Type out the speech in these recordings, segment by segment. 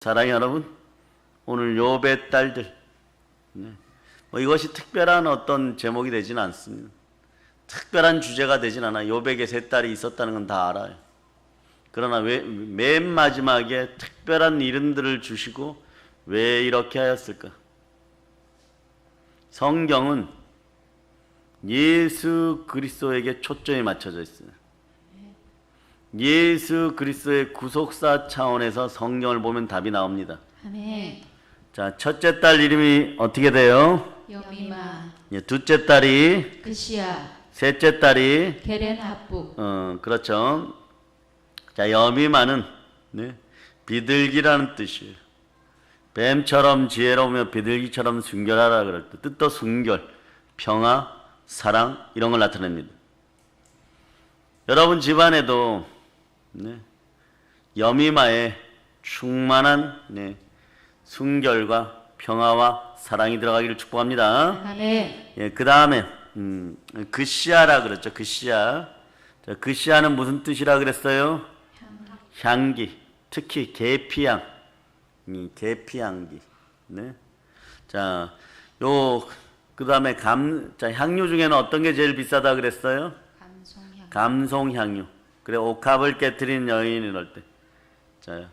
사랑하는 여러분, 오늘 욥의 딸들, 이것이 특별한 어떤 제목이 되지는 않습니다. 특별한 주제가 되진 않아요. 욥에게 세 딸이 있었다는 건 다 알아요. 그러나 맨 마지막에 특별한 이름들을 주시고 왜 이렇게 하였을까? 성경은 예수 그리스도에게 초점이 맞춰져 있어요. 예수 그리스도의 구속사 차원에서 성경을 보면 답이 나옵니다. 아멘. 자, 첫째 딸 이름이 어떻게 돼요? 여미마, 둘째 딸이, 그시야, 셋째 딸이, 게렌하북. 그렇죠. 자, 여미마는 비둘기라는 뜻이에요. 뱀처럼 지혜로우며 비둘기처럼 순결하라 그럴 때 뜻도 순결, 평화, 사랑 이런 걸 나타냅니다. 여러분 집안에도 여미마에 충만한 순결과 평화와 사랑이 들어가기를 축복합니다. 아멘. 예, 그 다음에 그시아라 그랬죠. 그시아. 자, 그시아는 무슨 뜻이라 그랬어요? 향기. 특히 계피향. 계피향기. 네. 자, 그 다음에 향유 중에는 어떤 게 제일 비싸다 그랬어요? 감송향유. 그래, 옥합을 깨트린 여인 이럴 때. 자,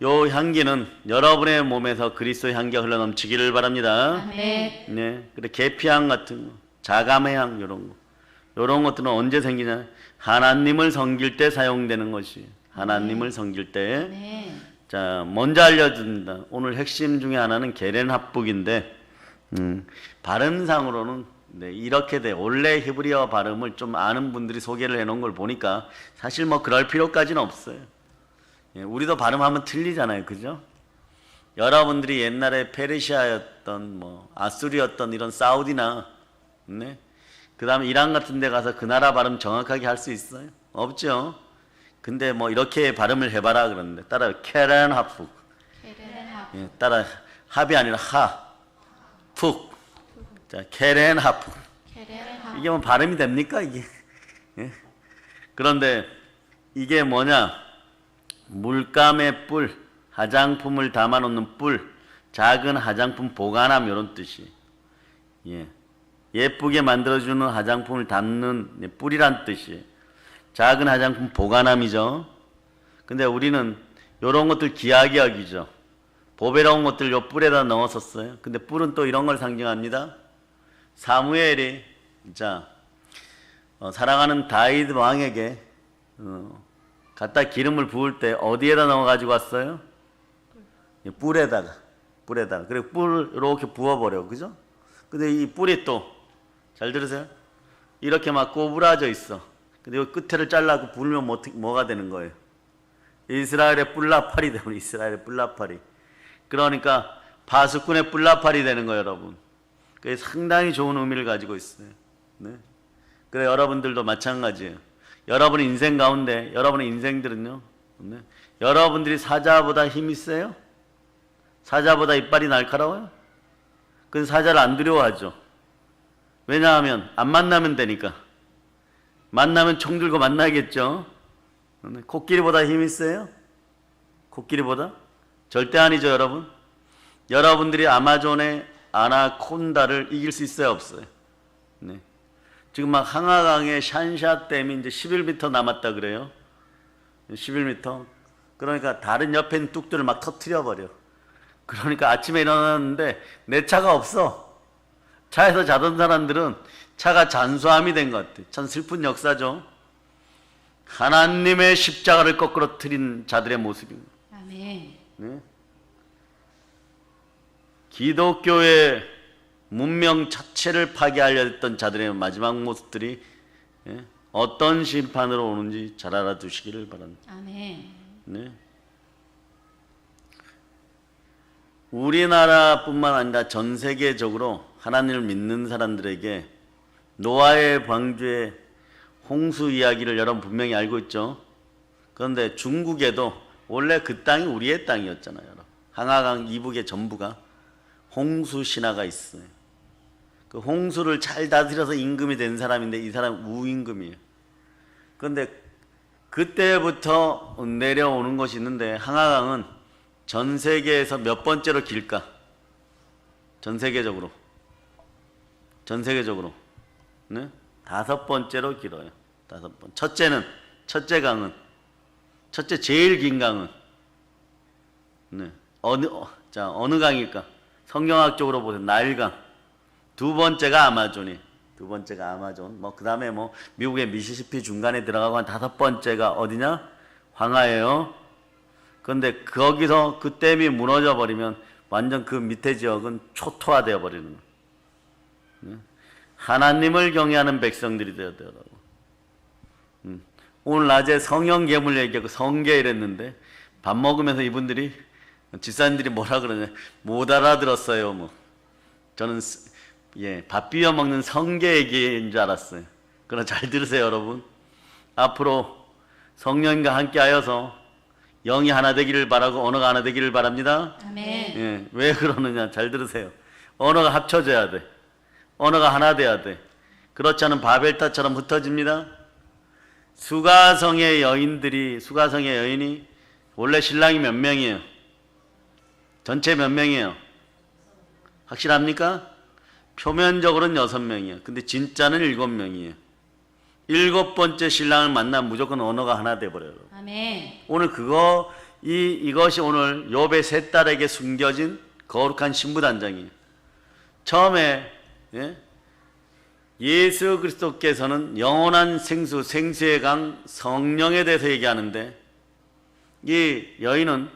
요 향기는 여러분의 몸에서 그리스도의 향기가 흘러넘치기를 바랍니다. 아멘. 네. 그래, 계피향 같은 거, 자감의 향, 요런 거. 요런 것들은 언제 생기냐? 하나님을 섬길 때 사용되는 것이. 하나님을 섬길 때. 아멘. 자, 먼저 알려드립니다. 오늘 핵심 중에 하나는 게렌합북인데, 발음상으로는 이렇게 돼. 원래 히브리어 발음을 좀 아는 분들이 소개를 해놓은 걸 보니까 사실 뭐 그럴 필요까지는 없어요. 예, 우리도 발음하면 틀리잖아요, 그죠? 여러분들이 옛날에 페르시아였던 아수리였던 이런 사우디나, 그 다음에 이란 같은 데 가서 그 나라 발음 정확하게 할 수 있어요? 없죠? 근데 이렇게 발음을 해봐라 그러는데 따라 케렌하북. 예, 따라 합이 아니라 푹. 자, 케렌하북. 이게 발음이 됩니까 이게? 예? 그런데 이게 뭐냐? 물감의 뿔, 화장품을 담아놓는 뿔, 작은 화장품 보관함 이런 뜻이. 예, 예쁘게 만들어주는 화장품을 담는 뿔이란 뜻이에요. 작은 화장품 보관함이죠. 근데 우리는 이런 것들 귀하게 여기죠. 보배로운 것들 요 뿔에다 넣었었어요. 근데 뿔은 또 이런 걸 상징합니다. 사무엘이 사랑하는 다윗 왕에게 갖다 기름을 부을 때 어디에다 넣어 가지고 왔어요? 뿔에다가. 그리고 뿔을 이렇게 부어버려, 그죠? 근데 이 뿔이 또 잘 들으세요. 이렇게 막 꼬부라져 있어. 근데 이 끝에를 잘라고 불면 뭐가 되는 거예요? 이스라엘의 뿔나팔이 되면 이스라엘의 뿔나팔이. 그러니까 파수꾼의 뿔나팔이 되는 거예요, 여러분. 그게 상당히 좋은 의미를 가지고 있어요. 네. 그래, 여러분들도 마찬가지예요. 여러분의 인생 가운데, 여러분의 인생들은요, 여러분들이 사자보다 힘이 세요? 사자보다 이빨이 날카로워요? 그건 사자를 안 두려워하죠. 왜냐하면 안 만나면 되니까. 만나면 총 들고 만나겠죠. 코끼리보다 힘이 세요? 코끼리보다? 절대 아니죠, 여러분. 여러분들이 아마존의 아나콘다를 이길 수 있어요, 없어요? 네. 지금 막 항아강에 샨샤댐이 이제 11m 남았다 그래요. 11m. 그러니까 다른 옆에 있는 뚝들을 막 터트려 버려. 그러니까 아침에 일어났는데 내 차가 없어. 차에서 자던 사람들은 차가 잔수함이 된 것 같아. 참 슬픈 역사죠. 하나님의 십자가를 거꾸로 틀인 자들의 모습입니다. 아멘. 네? 기독교의 문명 자체를 파괴하려 했던 자들의 마지막 모습들이 어떤 심판으로 오는지 잘 알아두시기를 바랍니다. 아멘. 네? 우리나라뿐만 아니라 전 세계적으로 하나님을 믿는 사람들에게 노아의 방주의 홍수 이야기를 여러분 분명히 알고 있죠. 그런데 중국에도 원래 그 땅이 우리의 땅이었잖아요. 항아강 이북의 전부가 홍수 신화가 있어요. 그 홍수를 잘 다스려서 임금이 된 사람인데 이 사람 우임금이에요. 그런데 그때부터 내려오는 것이 있는데 항아강은 전 세계에서 몇 번째로 길까? 전 세계적으로. 네? 5번째로 길어요. 5번. 첫째 강은, 첫째 제일 긴 강은, 네. 어느 강일까? 성경학적으로 보세요. 나일강. 두 번째가 아마존이. 뭐, 그 다음에 뭐, 미국의 미시시피 중간에 들어가고 한 5번째가 어디냐? 황하예요. 그런데 거기서 그 댐이 무너져 버리면 완전 그 밑에 지역은 초토화되어 버리는 거예요. 하나님을 경외하는 백성들이 되어야 돼요. 오늘 낮에 성령 괴물 얘기하고 성계 이랬는데 밥 먹으면서 이분들이 집사님들이 뭐라 그러냐 못 알아들었어요. 뭐 저는 밥 비벼 먹는 성계 얘기인 줄 알았어요. 그러나 잘 들으세요, 여러분. 앞으로 성령과 함께하여서 영이 하나 되기를 바라고 언어가 하나 되기를 바랍니다. 아멘. 왜 그러느냐 잘 들으세요. 언어가 합쳐져야 돼. 언어가 하나 돼야 돼. 그렇지 않으면 바벨탑처럼 흩어집니다. 수가성의 여인이 원래 신랑이 몇 명이에요? 전체 몇 명이에요? 확실합니까? 표면적으로는 6명이에요. 근데 진짜는 7명이에요. 7번째 신랑을 만나면 무조건 언어가 하나 돼버려요. 아멘. 오늘 이것이 오늘 욥의 세 딸에게 숨겨진 거룩한 신부단장이에요. 처음에 예수 그리스도께서는 영원한 생수의 강 성령에 대해서 얘기하는데 이 여인은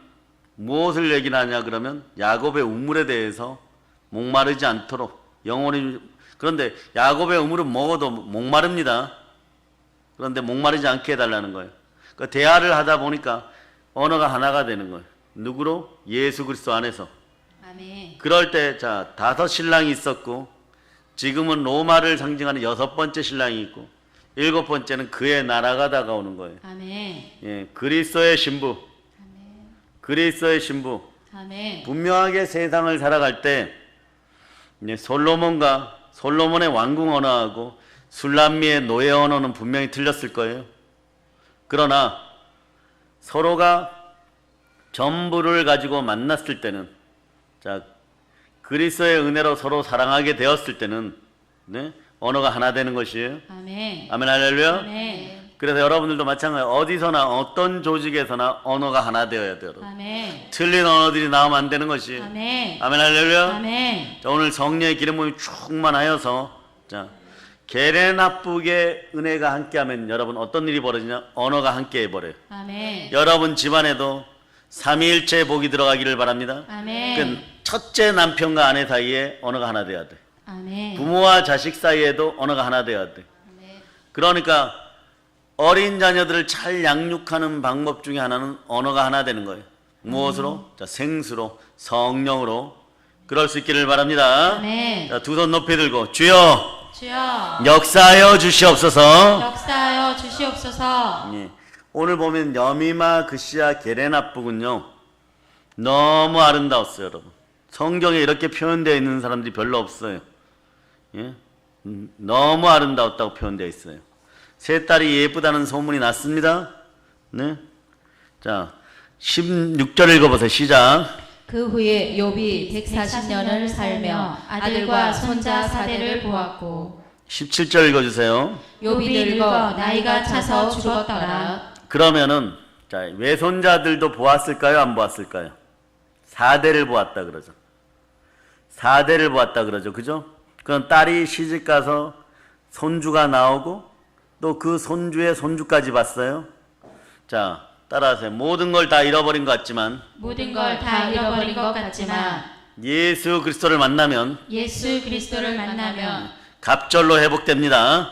무엇을 얘기하냐 그러면 야곱의 우물에 대해서 목마르지 않도록 영원히. 그런데 야곱의 우물은 먹어도 목마릅니다. 그런데 목마르지 않게 해달라는 거예요. 그 대화를 하다 보니까 언어가 하나가 되는 거예요. 누구로? 예수 그리스도 안에서. 아멘. 그럴 때 5 신랑이 있었고 지금은 로마를 상징하는 6번째 신랑이 있고 7번째는 그의 나라가 다가오는 거예요. 아멘. 그리스도의 신부. 아멘. 분명하게 세상을 살아갈 때 솔로몬의 왕궁 언어하고 술람미의 노예 언어는 분명히 틀렸을 거예요. 그러나 서로가 전부를 가지고 만났을 때는 그리스도의 은혜로 서로 사랑하게 되었을 때는 언어가 하나 되는 것이에요. 아멘. 아멘 할렐루야. 아멘. 그래서 여러분들도 마찬가지로 어디서나 어떤 조직에서나 언어가 하나 되어야 돼요. 아멘. 틀린 언어들이 나오면 안 되는 것이. 아멘. 아멘 할렐루야. 아멘. 오늘 성령의 기름 부음이 충만하여서 계례 나쁘게 은혜가 함께하면 여러분 어떤 일이 벌어지냐? 언어가 함께 해버려요. 아멘. 여러분 집안에도 삼위일체 복이 들어가기를 바랍니다. 아멘. 그 첫째 남편과 아내 사이에 언어가 하나 돼야 돼. 아멘. 부모와 자식 사이에도 언어가 하나 돼야 돼. 그러니까 어린 자녀들을 잘 양육하는 방법 중에 하나는 언어가 하나 되는 거예요. 무엇으로? 생수로, 성령으로. 그럴 수 있기를 바랍니다. 아멘. 2손 높이 들고 주여 역사하여 주시옵소서. 주시옵소서. 오늘 보면 여미마 그시아 게레나쁘군요. 너무 아름다웠어요, 여러분. 성경에 이렇게 표현되어 있는 사람들이 별로 없어요. 너무 아름다웠다고 표현되어 있어요. 세 딸이 예쁘다는 소문이 났습니다. 16절 읽어보세요. 시작. 그 후에 욥이 140년을 살며 아들과 손자 4대를 보았고 17절 읽어주세요. 욥이 늙어 나이가 차서 죽었더라. 그러면은 외손자들도 보았을까요? 안 보았을까요? 4대를 보았다 그러죠. 4대를 보았다 그러죠. 그죠? 그럼 딸이 시집가서 손주가 나오고 또 그 손주의 손주까지 봤어요. 따라하세요. 모든 걸 다 잃어버린 것 같지만 예수 그리스도를 만나면 갑절로 회복됩니다.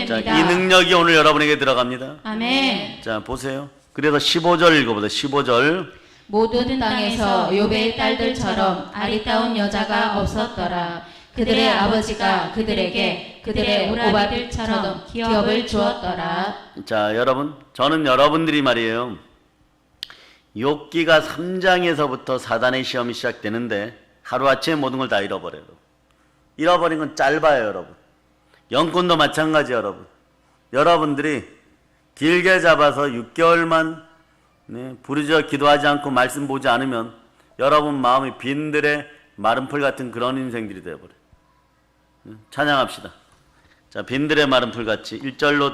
이 능력이 오늘 여러분에게 들어갑니다. 아멘. 보세요. 그래서 15절 읽어보세요. 15절. 모든 땅에서 욥의 딸들처럼 아리따운 여자가 없었더라. 그들의 아버지가 그들에게 그들의 오라비들처럼 기업을 주었더라. 여러분, 저는 여러분들이 말이에요. 욥기가 3장에서부터 사단의 시험이 시작되는데 하루아침에 모든 걸 다 잃어버려요. 잃어버린 건 짧아요, 여러분. 영권도 마찬가지예요, 여러분. 여러분들이 길게 잡아서 6개월만 네, 부르짖어 기도하지 않고 말씀 보지 않으면 여러분 마음이 빈들의 마른 풀 같은 그런 인생들이 되어버려요. 찬양합시다. 자, 빈들의 마른 풀같이 1절로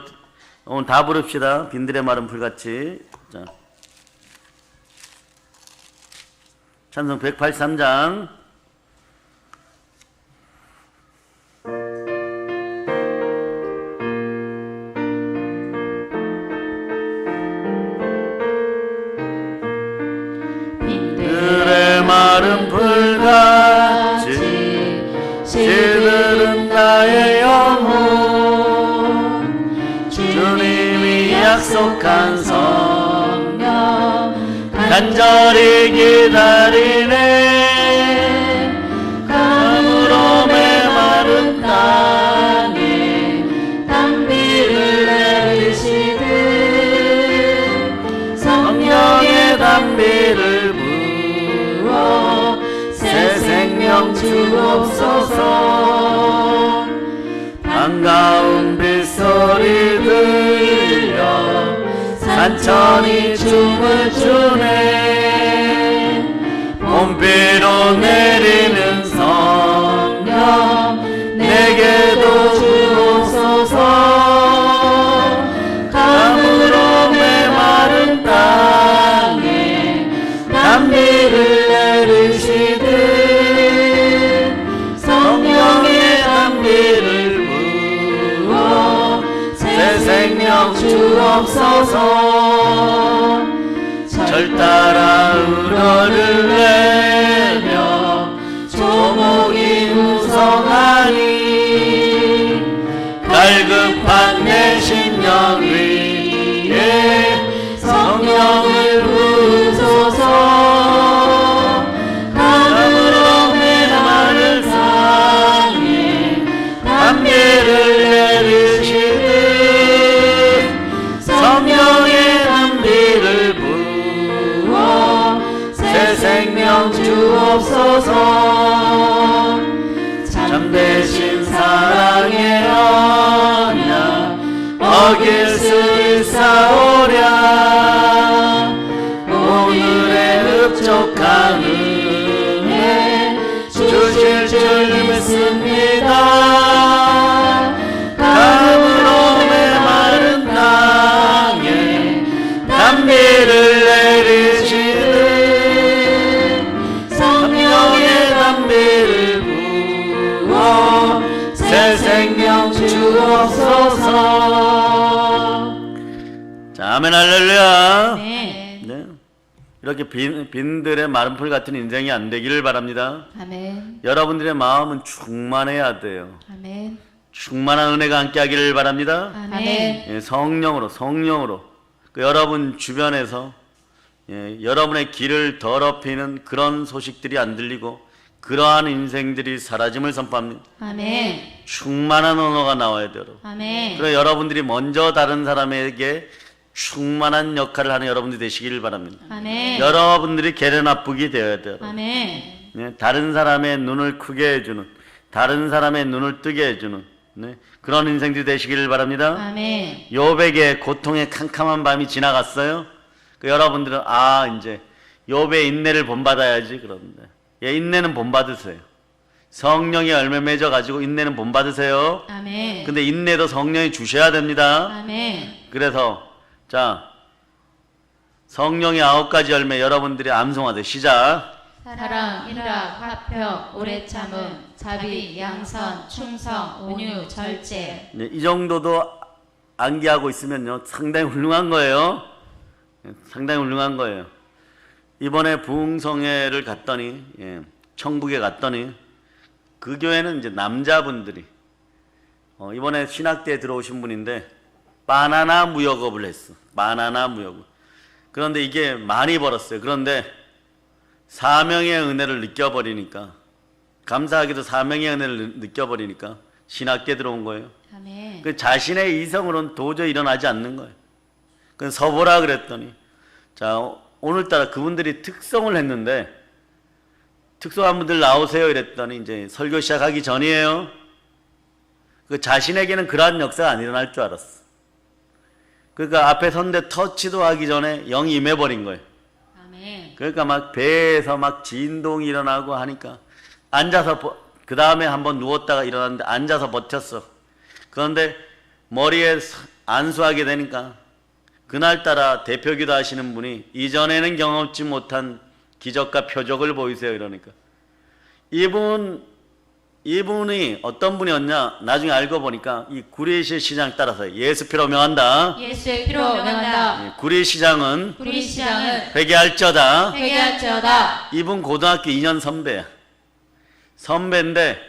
오늘 다 부릅시다. 빈들의 마른 풀같이. 자, 찬송 183장. 빈들의 마른 풀같이 시들은 나의 영혼 주님이 약속한 성령 간절히 기다리네 가물어 메마른 땅에 담비를 내리시듯 성령의 담비를 부어 새 생명 주옵소서 반가운 빗소리 들려 산천이 춤을 추네 봄비로 내리는 성령 내게도 주옵소서 가물어 메마른 땅에 담비를 내리시듯 성령의 담비를 부어 새 생명 주옵소서 절 따라 우러를 내며 조목이 우성하니 갈급한 내 심령 위에 성령을 부으소서 가물어 메마른 땅에 담비를 내리시듯 성령의 담비를 부어 새 생명 주옵소서 참되신 사랑의 언약 어길 수 있사오랴 오늘의 흡족한 은혜 주실 줄 믿습니다 가물어 메마른 땅에 담비를 내리시듯 성령의 담비를 부어 새 생명 주옵소서. 자, 아멘 할렐루야. 네. 네. 이렇게 빈들의 마른 풀 같은 인생이 안 되기를 바랍니다. 아멘. 여러분들의 마음은 충만해야 돼요. 아멘. 충만한 은혜가 함께 하기를 바랍니다. 아멘. 예, 성령으로 그 여러분 주변에서 여러분의 길을 더럽히는 그런 소식들이 안 들리고 그러한 인생들이 사라짐을 선포합니다. 아멘. 충만한 언어가 나와야 돼요. 아멘. 그래서 여러분들이 먼저 다른 사람에게 충만한 역할을 하는 여러분들이 되시기를 바랍니다. 아멘. 여러분들이 게레나쁘기 되어야 돼요. 아멘. 다른 사람의 눈을 크게 해주는, 다른 사람의 눈을 뜨게 해주는 그런 인생들이 되시기를 바랍니다. 아멘. 욥에게 고통의 캄캄한 밤이 지나갔어요. 여러분들은 이제 욥의 인내를 본받아야지. 그런데 인내는 본받으세요. 성령의 열매 맺어 가지고 인내는 본받으세요. 아멘. 근데 인내도 성령이 주셔야 됩니다. 아멘. 그래서 자, 성령의 9가지 열매 여러분들이 암송하세요. 시작. 사랑, 희락, 화평, 오래 참음, 자비, 양선, 충성, 온유, 절제. 이 정도도 암기하고 있으면요 상당히 훌륭한 거예요. 상당히 훌륭한 거예요. 이번에 부흥성회를 갔더니 청북에 갔더니 그 교회는 이제 남자분들이 이번에 신학대에 들어오신 분인데 바나나 무역업을 했어. 바나나 무역업. 그런데 이게 많이 벌었어요. 그런데 사명의 은혜를 느껴버리니까, 감사하게도 사명의 은혜를 느껴버리니까 신학대 들어온 거예요. 아멘. 그 자신의 이성으로는 도저히 일어나지 않는 거예요. 그 서보라 그랬더니, 자, 오늘따라 그분들이 특성을 했는데, 특성한 분들 나오세요 이랬더니 이제 설교 시작하기 전이에요. 그 자신에게는 그러한 역사가 안 일어날 줄 알았어. 그러니까 앞에 선대 터치도 하기 전에 영이 임해버린 거예요. 아멘. 그러니까 막 배에서 막 진동이 일어나고 하니까 앉아서 그 다음에 한번 누웠다가 일어났는데 앉아서 버텼어. 그런데 머리에 안수하게 되니까 그날따라 대표기도 하시는 분이 이전에는 경험치 못한 기적과 표적을 보이세요. 이러니까 이분이 어떤 분이었냐 나중에 알고 보니까 이 구리시 시장 따라서 예수 피로 명한다. 예수의 피로 명한다. 구리 시장은 우리 시장은 회개할저다. 회개할지어다. 이분 고등학교 2년 선배야. 선배인데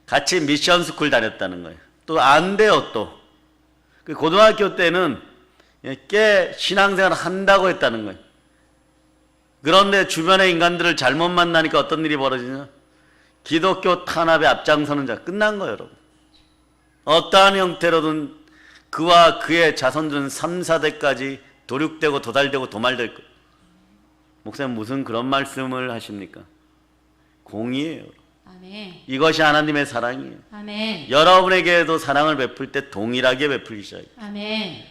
같이 미션 스쿨 다녔다는 거예요. 또 안 돼요 또. 그 고등학교 때는 꽤 신앙생활 한다고 했다는 거예요. 그런데 주변의 인간들을 잘못 만나니까 어떤 일이 벌어지냐? 기독교 탄압에 앞장서는 자 끝난 거예요, 여러분. 어떠한 형태로든 그와 그의 자손들은 3, 4대까지 도륙되고 도달되고 도말될 거예요. 목사님 무슨 그런 말씀을 하십니까? 공의예요. 아멘. 이것이 하나님의 사랑이에요. 아멘. 여러분에게도 사랑을 베풀 때 동일하게 베풀기 시작해요. 아멘.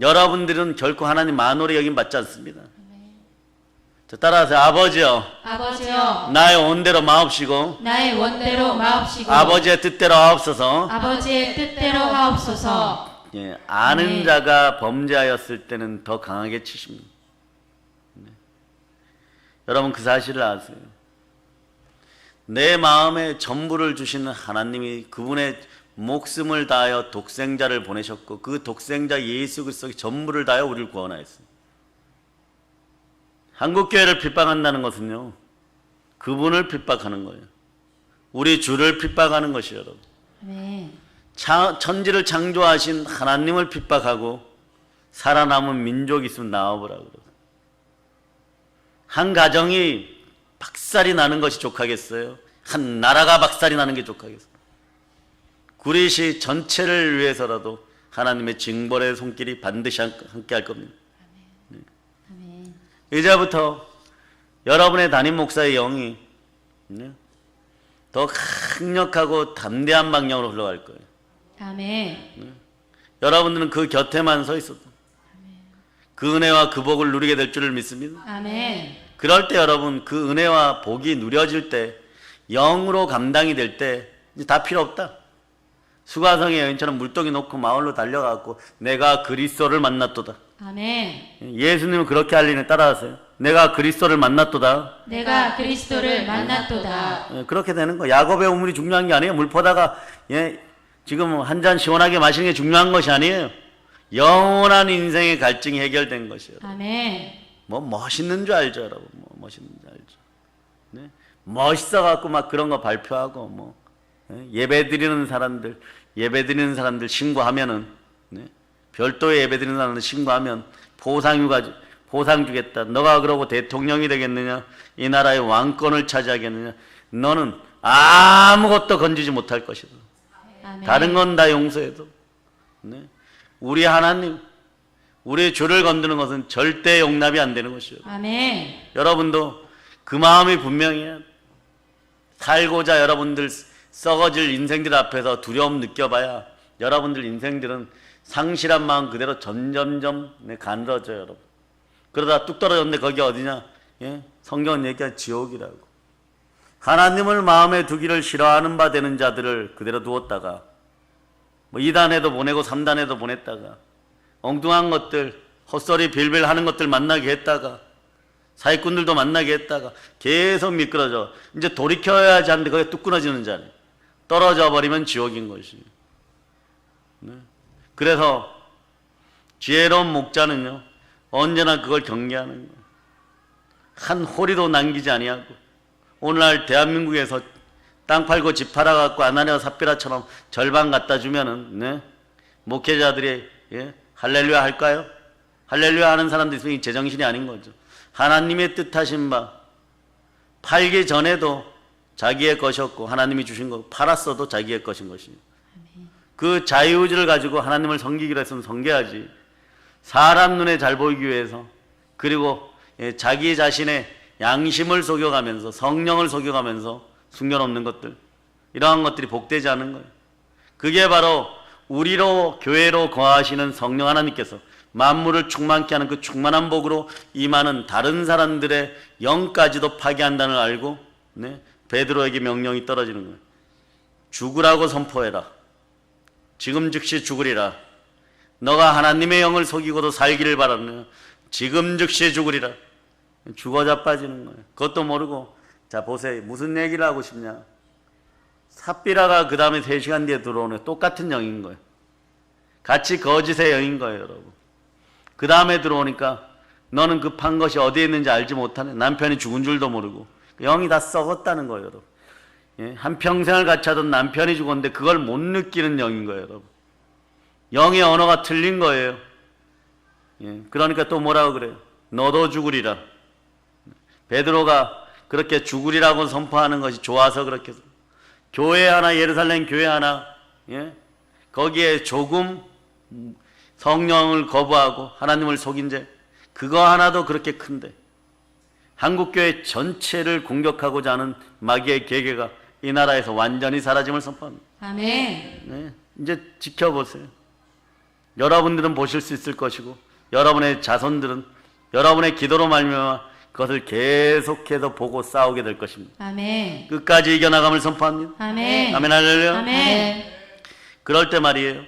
여러분들은 결코 하나님 만월의 여김 받지 않습니다. 자, 따라하세요. 아버지여, 아버지여, 나의 온대로 마옵시고 나의 원대로 마옵시고 아버지의 뜻대로 하옵소서. 아버지의 뜻대로 하옵소서. 예, 아는 네. 자가 범죄하였을 때는 더 강하게 치십니다. 네. 여러분 그 사실을 아세요. 내 마음에 전부를 주시는 하나님이 그분의 목숨을 다하여 독생자를 보내셨고 그 독생자 예수 그리스도의 전부를 다하여 우리를 구원하였습니다. 한국교회를 핍박한다는 것은요, 그분을 핍박하는 거예요. 우리 주를 핍박하는 것이에요, 여러분. 아멘. 천지를 창조하신 하나님을 핍박하고 살아남은 민족이 있으면 나와보라 그러고. 한 가정이 박살이 나는 것이 족하겠어요? 한 나라가 박살이 나는 게 족하겠어요? 구리시 전체를 위해서라도 하나님의 징벌의 손길이 반드시 함께 할 겁니다. 아멘. 이제부터 여러분의 담임 목사의 영이 더 강력하고 담대한 방향으로 흘러갈 거예요. 아멘. 여러분들은 그 곁에만 서 있어도 그 은혜와 그 복을 누리게 될 줄을 믿습니다. 아멘. 그럴 때 여러분 그 은혜와 복이 누려질 때 영으로 감당이 될 때 이제 다 필요 없다. 수가성의 여인처럼 물동이 놓고 마을로 달려가고 내가 그리스도를 만났도다. 아멘. 예수님은 그렇게 알리네. 따라하세요. 내가 그리스도를 만났도다. 내가 그리스도를 만났도다. 예, 그렇게 되는 거. 야곱의 우물이 중요한 게 아니에요. 물 퍼다가 지금 한 잔 시원하게 마시는 게 중요한 것이 아니에요. 영원한 인생의 갈증이 해결된 것이에요. 아멘. 뭐 멋있는 줄 알죠, 여러분. 뭐 멋있는 줄 알죠. 네? 멋있어 갖고 막 그런 거 발표하고 뭐 예배드리는 사람들 신고하면은 별도의 예배드리는 사람들 신고하면 보상 주겠다. 너가 그러고 대통령이 되겠느냐? 이 나라의 왕권을 차지하겠느냐? 너는 아무것도 건지지 못할 것이다. 아멘. 다른 건 다 용서해도 우리 하나님, 우리 주를 건드는 것은 절대 용납이 안 되는 것이요. 아멘. 여러분도 그 마음이 분명해야 살고자 여러분들 썩어질 인생들 앞에서 두려움 느껴봐야 여러분들 인생들은 상실한 마음 그대로 점점점 가늘어져요, 여러분. 그러다 뚝 떨어졌는데 거기 어디냐? 성경은 얘기한 지옥이라고. 하나님을 마음에 두기를 싫어하는 바 되는 자들을 그대로 두었다가 뭐 2단에도 보내고 3단에도 보냈다가 엉뚱한 것들 헛소리 빌빌 하는 것들 만나게 했다가 사기꾼들도 만나게 했다가 계속 미끄러져. 이제 돌이켜야지 하는데 거기에 뚝 끊어지는 자리. 떨어져 버리면 지옥인 것이. 그래서 지혜로운 목자는요 언제나 그걸 경계하는 거예요. 한 호리도 남기지 아니하고 오늘날 대한민국에서 땅 팔고 집 팔아갖고 아나니아 삽비라처럼 절반 갖다 주면은 목회자들이 할렐루야 할까요? 할렐루야 하는 사람들이 있으면 제정신이 아닌 거죠. 하나님의 뜻하신 바 팔기 전에도 자기의 것이었고 하나님이 주신 거 팔았어도 자기의 것인 것이에요. 그 자유의지를 가지고 하나님을 섬기기로 했으면 섬겨야지. 사람 눈에 잘 보이기 위해서 그리고 자기 자신의 양심을 속여가면서 성령을 속여가면서 숨겨놓는 것들 이러한 것들이 복되지 않은 거예요. 그게 바로 우리로 교회로 거하시는 성령 하나님께서 만물을 충만케 하는 그 충만한 복으로 임하는 다른 사람들의 영까지도 파괴한다는 걸 알고 네? 베드로에게 명령이 떨어지는 거예요. 죽으라고 선포해라. 지금 즉시 죽으리라. 너가 하나님의 영을 속이고도 살기를 바라느냐. 지금 즉시 죽으리라. 죽어 자빠지는 거예요. 그것도 모르고 자 보세요. 무슨 얘기를 하고 싶냐. 삽비라가 그 다음에 3시간 뒤에 들어오는 똑같은 영인 거예요. 같이 거짓의 영인 거예요, 여러분. 그 다음에 들어오니까 너는 급한 것이 어디에 있는지 알지 못하네. 남편이 죽은 줄도 모르고 영이 다 썩었다는 거예요, 여러분. 예? 한평생을 같이 하던 남편이 죽었는데 그걸 못 느끼는 영인 거예요, 여러분. 영의 언어가 틀린 거예요. 예? 그러니까 또 뭐라고 그래요? 너도 죽으리라. 베드로가 그렇게 죽으리라고 선포하는 것이 좋아서 그렇게 교회 하나, 예루살렘 교회 하나, 예? 거기에 조금 성령을 거부하고 하나님을 속인 죄, 그거 하나도 그렇게 큰데 한국교회 전체를 공격하고자 하는 마귀의 계계가 이 나라에서 완전히 사라짐을 선포합니다. 아멘. 네, 이제 지켜보세요. 여러분들은 보실 수 있을 것이고 여러분의 자손들은 여러분의 기도로 말미암아 그것을 계속해서 보고 싸우게 될 것입니다. 아멘. 끝까지 이겨나감을 선포합니다. 아멘. 아멘 할렐루야. 아멘. 그럴 때 말이에요.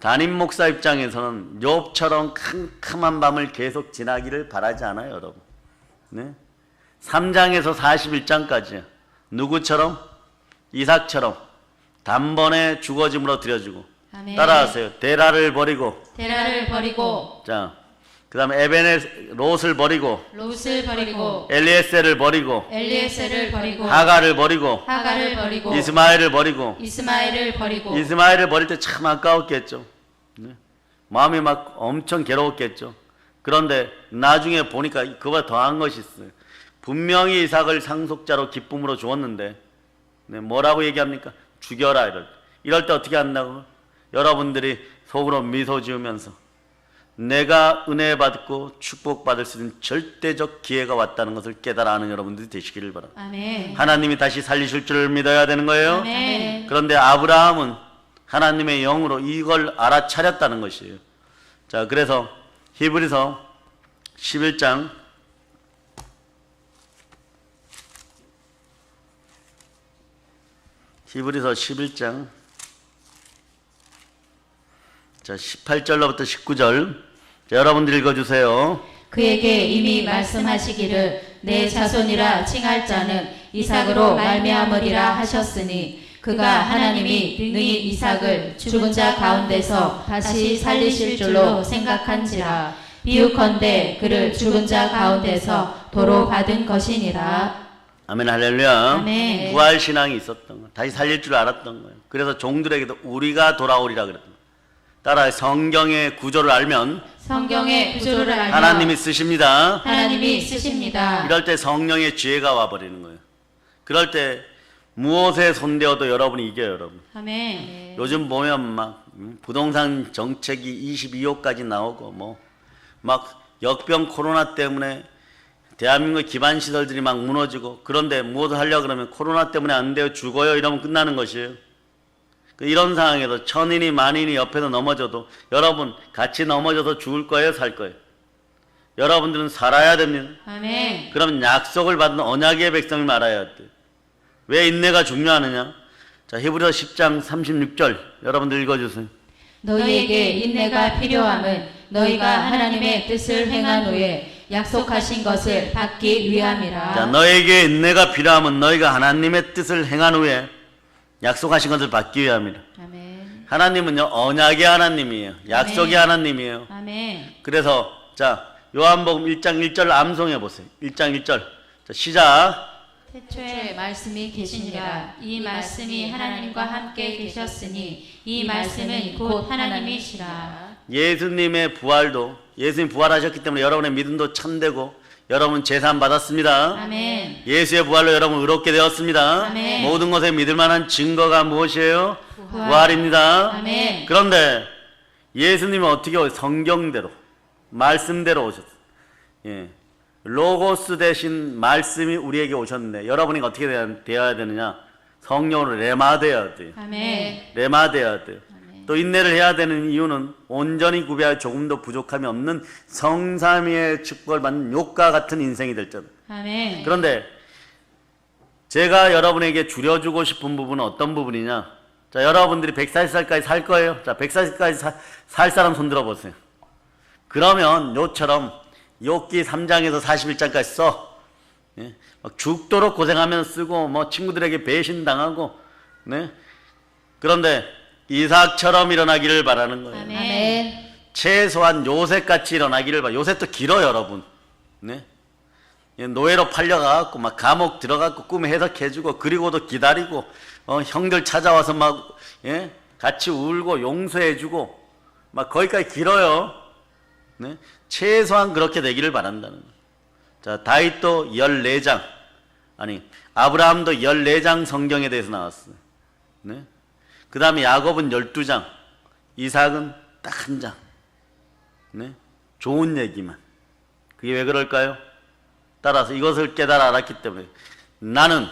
담임 목사 입장에서는 욥처럼 캄캄한 밤을 계속 지나기를 바라지 않아요, 여러분. 네? 3장에서 41장까지 누구처럼? 이삭처럼 단번에 죽어짐으로 드려주고. 아멘. 따라하세요. 데라를 버리고. 데라를 버리고 자, 그 다음에 롯을 버리고. 롯을 버리고 엘리에셀을 버리고. 엘리에셀을 버리고 하가를 버리고. 하가를 버리고 이스마엘을 버리고. 이스마엘을 버리고 이스마엘을 버릴 때 참 아까웠겠죠. 네? 마음이 막 엄청 괴로웠겠죠. 그런데 나중에 보니까 그보다 더한 것이 있어요. 분명히 이삭을 상속자로 기쁨으로 주었는데 네, 뭐라고 얘기합니까? 죽여라 이럴 때 어떻게 한다고? 여러분들이 속으로 미소 지으면서 내가 은혜 받고 축복받을 수 있는 절대적 기회가 왔다는 것을 깨달아 아는 여러분들이 되시기를 바랍니다. 아멘. 하나님이 다시 살리실 줄 믿어야 되는 거예요. 아멘. 그런데 아브라함은 하나님의 영으로 이걸 알아차렸다는 것이에요. 자, 그래서 히브리서 11장 자 18절로부터 19절 자, 여러분들 읽어주세요. 그에게 이미 말씀하시기를 내 자손이라 칭할 자는 이삭으로 말미암으리라 하셨으니 그가 하나님이 능히 이삭을 죽은 자 가운데서 다시 살리실 줄로 생각한지라 비유컨대 그를 죽은 자 가운데서 도로 받은 것이니라. 아멘 할렐루야. 아멘. 부활 신앙이 있었던 거예요. 다시 살릴 줄 알았던 거예요. 그래서 종들에게도 우리가 돌아오리라 그랬던 거예요. 따라 성경의 구조를 알면 성경의 구조를 알면 하나님이 쓰십니다. 하나님이 쓰십니다. 이럴 때 성령의 지혜가 와버리는 거예요. 그럴 때 무엇에 손대어도 여러분이 이겨요, 여러분. 아멘. 요즘 보면 막 부동산 정책이 22호까지 나오고 막 역병 코로나 때문에 대한민국 기반 시설들이 막 무너지고 그런데 무엇을 하려고 그러면 코로나 때문에 안 돼요, 죽어요 이러면 끝나는 것이에요. 이런 상황에서 천인이 만인이 옆에서 넘어져도 여러분 같이 넘어져서 죽을 거예요, 살 거예요? 여러분들은 살아야 됩니다. 아멘. 그럼 약속을 받은 언약의 백성을 알아야 돼. 왜 인내가 중요하느냐? 자, 히브리서 10장 36절 여러분들 읽어주세요. 너희에게 인내가 필요함은 너희가 하나님의 뜻을 행한 후에 약속하신 것을 받기 위함이라. 자, 너에게 인내가 필요하면 너희가 하나님의 뜻을 행한 후에 약속하신 것을 받기 위함이라. 아멘. 하나님은요 언약의 하나님이에요. 약속의 하나님이에요. 아멘. 그래서 자 요한복음 1장 1절 암송해 보세요. 1장 1절 자, 시작. 태초에 말씀이 계시니라. 이 말씀이 하나님과 함께 계셨으니 이 말씀은 곧 하나님이시라. 예수님의 부활도 예수님 부활하셨기 때문에 여러분의 믿음도 참되고 여러분 제산 받았습니다. 아멘. 예수의 부활로 여러분 의롭게 되었습니다. 아멘. 모든 것에 믿을 만한 증거가 무엇이에요? 부활입니다. 아멘. 그런데 예수님은 어떻게 성경대로 말씀대로 오셨어요. 예. 로고스 대신 말씀이 우리에게 오셨는데 여러분이 어떻게 되어야 되느냐? 성령으로 레마 되어야 돼요. 아멘. 레마 되어야 돼요. 또 인내를 해야 되는 이유는 온전히 구비하여 조금도 부족함이 없는 성삼위의 축복을 받는 욕과 같은 인생이 될 줄. 아멘. 그런데 제가 여러분에게 줄여주고 싶은 부분은 어떤 부분이냐? 자, 여러분들이 140살까지 살 거예요. 자, 140살까지 살 사람 손 들어보세요. 그러면 요처럼 욥기 3장에서 41장까지 써. 예? 막 죽도록 고생하면서 쓰고 뭐 친구들에게 배신당하고, 네? 그런데 이삭처럼 일어나기를 바라는 거예요. 아멘. 최소한 요셉같이 일어나기를 바라. 요셉도 길어요, 여러분. 네? 예, 노예로 팔려가고 막 감옥 들어가고 꿈 해석해주고 그리고도 기다리고 형들 찾아와서 막 예? 같이 울고 용서해주고 막 거기까지 길어요. 네? 최소한 그렇게 되기를 바란다는 거예요. 자, 다윗도 14장 아니 아브라함도 14장 성경에 대해서 나왔어요. 네? 그 다음에 야곱은 12장, 이삭은 딱 1장. 네? 좋은 얘기만. 그게 왜 그럴까요? 따라서 이것을 깨달아 알았기 때문에 나는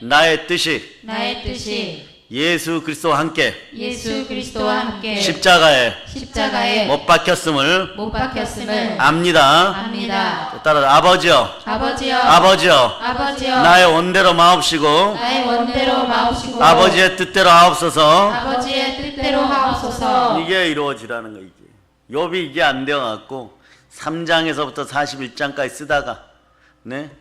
나의 뜻이 예수 그리스도와 함께 예수 그리스도와 함께 십자가에 못 박혔음을 압니다. 따라서 아버지여 나의 원대로 마옵시고 아버지의 뜻대로 하옵소서. 이게 이루어지라는 거. 이게 욥이 이게 안 되어갖고 3장에서부터 41장까지 쓰다가 네?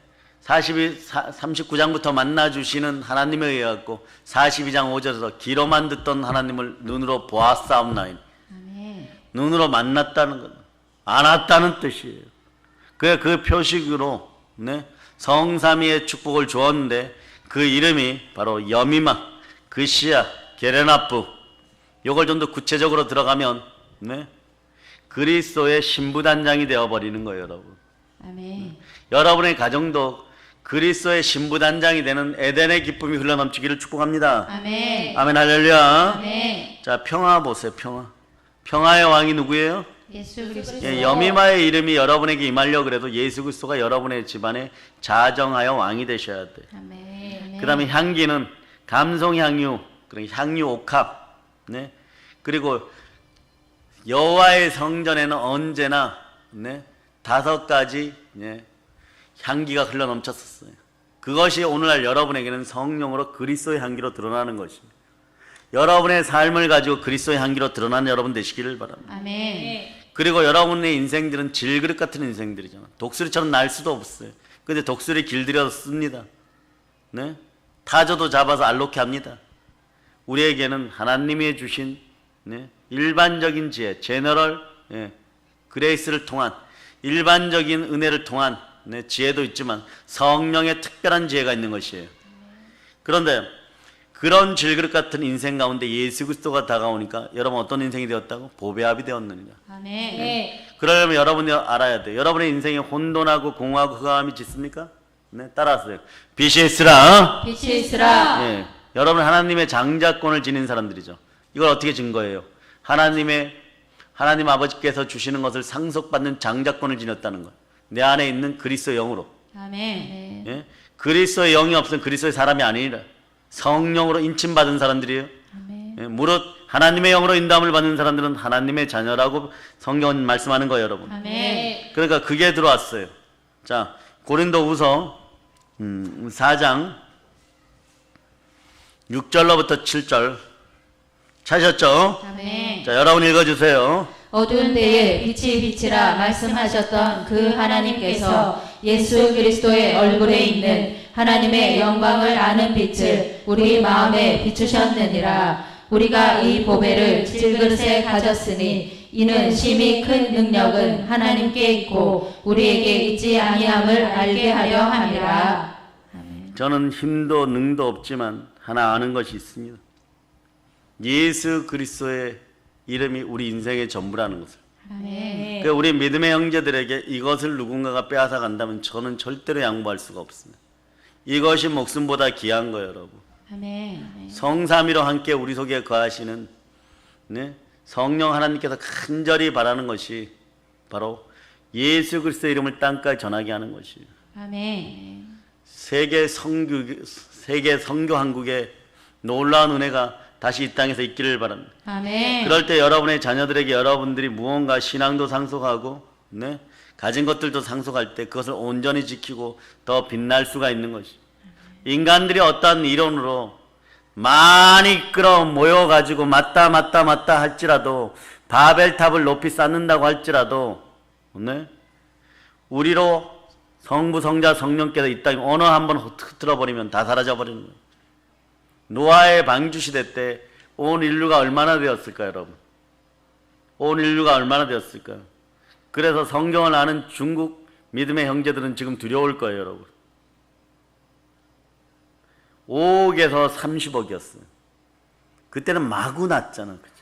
39장부터 만나주시는 하나님에 의해 갖고 42장 5절에서 귀로만 듣던 하나님을 눈으로 보았사옵나이니. 눈으로 만났다는 건 안 왔다는 뜻이에요. 그 표식으로 네? 성삼위의 축복을 주었는데 그 이름이 바로 여미마, 그시야, 게레나프. 요걸 좀 더 구체적으로 들어가면 네? 그리스도의 신부단장이 되어버리는 거예요, 여러분. 아멘. 여러분의 가정도 그리스도의 신부단장이 되는 에덴의 기쁨이 흘러넘치기를 축복합니다. 아멘. 아멘, 할렐루야. 아멘. 자, 평화 보세요, 평화. 평화의 왕이 누구예요? 예수 그리스도. 예, 여미마의 이름이 여러분에게 임하려고 그래도 예수 그리스도가 여러분의 집안에 자정하여 왕이 되셔야 돼. 아멘. 그 다음에 향기는 감송향유, 그러니까 향유 옥합. 네? 그리고 여호와의 성전에는 언제나 네? 5가지 네? 향기가 흘러 넘쳤었어요. 그것이 오늘날 여러분에게는 성령으로 그리스도의 향기로 드러나는 것입니다. 여러분의 삶을 가지고 그리스도의 향기로 드러나는 여러분 되시기를 바랍니다. 아멘. 그리고 여러분의 인생들은 질그릇 같은 인생들이잖아. 독수리처럼 날 수도 없어요. 근데 독수리 길들여서 씁니다. 네? 타조도 잡아서 알로케 합니다. 우리에게는 하나님이 주신 네? 일반적인 지혜, 제너럴 그레이스를 통한 일반적인 은혜를 통한 네? 지혜도 있지만 성령의 특별한 지혜가 있는 것이에요. 그런데 그런 질그릇 같은 인생 가운데 예수 그리스도가 다가오니까 여러분 어떤 인생이 되었다고? 보배합이 되었느니라. 아멘. 그러려면 여러분이 알아야 돼요. 여러분의 인생이 혼돈하고 공허하고 흑암이 짖습니까? 네, 따라하세요. 빛이 있으라. 예, 여러분 하나님의 장자권을 지닌 사람들이죠. 이걸 어떻게 증거해요? 하나님 아버지께서 주시는 것을 상속받는 장자권을 지녔다는 것. 내 안에 있는 그리스도의 영으로. 아멘. 예? 그리스도의 영이 없으면 그리스도의 사람이 아니라 성령으로 인침받은 사람들이에요. 아멘. 예, 무릇 하나님의 영으로 인도함을 받는 사람들은 하나님의 자녀라고 성경은 말씀하는 거예요, 여러분. 아멘. 그러니까 그게 들어왔어요. 자, 고린도후서 4장 6절로부터 7절 찾으셨죠? 아멘. 자, 여러분 읽어주세요. 어두운 데에 빛이 빛이라 말씀하셨던 그 하나님께서 예수 그리스도의 얼굴에 있는 하나님의 영광을 아는 빛을 우리 마음에 비추셨느니라. 우리가 이 보배를 질그릇에 가졌으니 이는 심히 큰 능력은 하나님께 있고 우리에게 있지 아니함을 알게 하려 함이라. 아멘. 저는 힘도 능도 없지만 하나 아는 것이 있습니다. 예수 그리스도의 이름이 우리 인생의 전부라는 것을. 아멘. 그러니까 우리 믿음의 형제들에게 이것을 누군가가 빼앗아 간다면 저는 절대로 양보할 수가 없습니다. 이것이 목숨보다 귀한 거예요, 여러분. 아멘. 성삼위로 함께 우리 속에 거하시는 네? 성령 하나님께서 간절히 바라는 것이 바로 예수 그리스도의 이름을 땅까지 전하게 하는 것이에요. 아멘. 세계 선교 한국에 놀라운 은혜가 다시 이 땅에서 있기를 바랍니다. 아멘. 그럴 때 여러분의 자녀들에게 여러분들이 무언가 신앙도 상속하고 네? 가진 것들도 상속할 때 그것을 온전히 지키고 더 빛날 수가 있는 것이. 인간들이 어떠한 이론으로 많이 끌어 모여가지고 맞다 할지라도 바벨탑을 높이 쌓는다고 할지라도 네? 우리로 성부 성자 성령께서 이 땅에 언어 한번 흐트러 버리면 다 사라져 버리는 거예요. 노아의 방주 시대 때 온 인류가 얼마나 되었을까요, 여러분? 온 인류가 얼마나 되었을까요? 그래서 성경을 아는 중국 믿음의 형제들은 지금 두려울 거예요, 여러분. 5억에서 30억이었어요. 그때는 마구 났잖아, 그죠?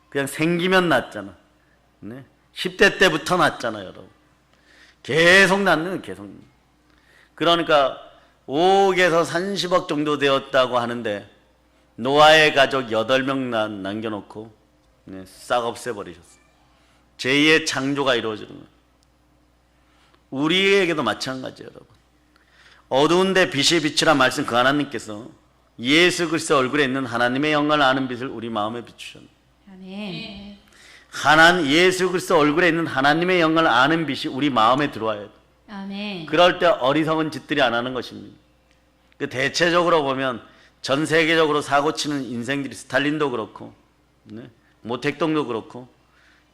그냥 생기면 났잖아. 네? 10대 때부터 났잖아요, 여러분. 계속 났는, 계속. 그러니까 5억에서 30억 정도 되었다고 하는데 노아의 가족 8명 남겨놓고 네, 싹 없애버리셨어요. 제2의 창조가 이루어지는 거예요. 우리에게도 마찬가지예요, 여러분. 어두운데 빛이 비치라 말씀 그 하나님께서 예수 그리스도 얼굴에 있는 하나님의 영광을 아는 빛을 우리 마음에 비추셨네. 아멘. 예수 그리스도 얼굴에 있는 하나님의 영광을 아는 빛이 우리 마음에 들어와야 돼. 아멘. 그럴 때 어리석은 짓들이 안 하는 것입니다. 그 대체적으로 보면 전 세계적으로 사고치는 인생들이 스탈린도 그렇고 네? 모택동도 그렇고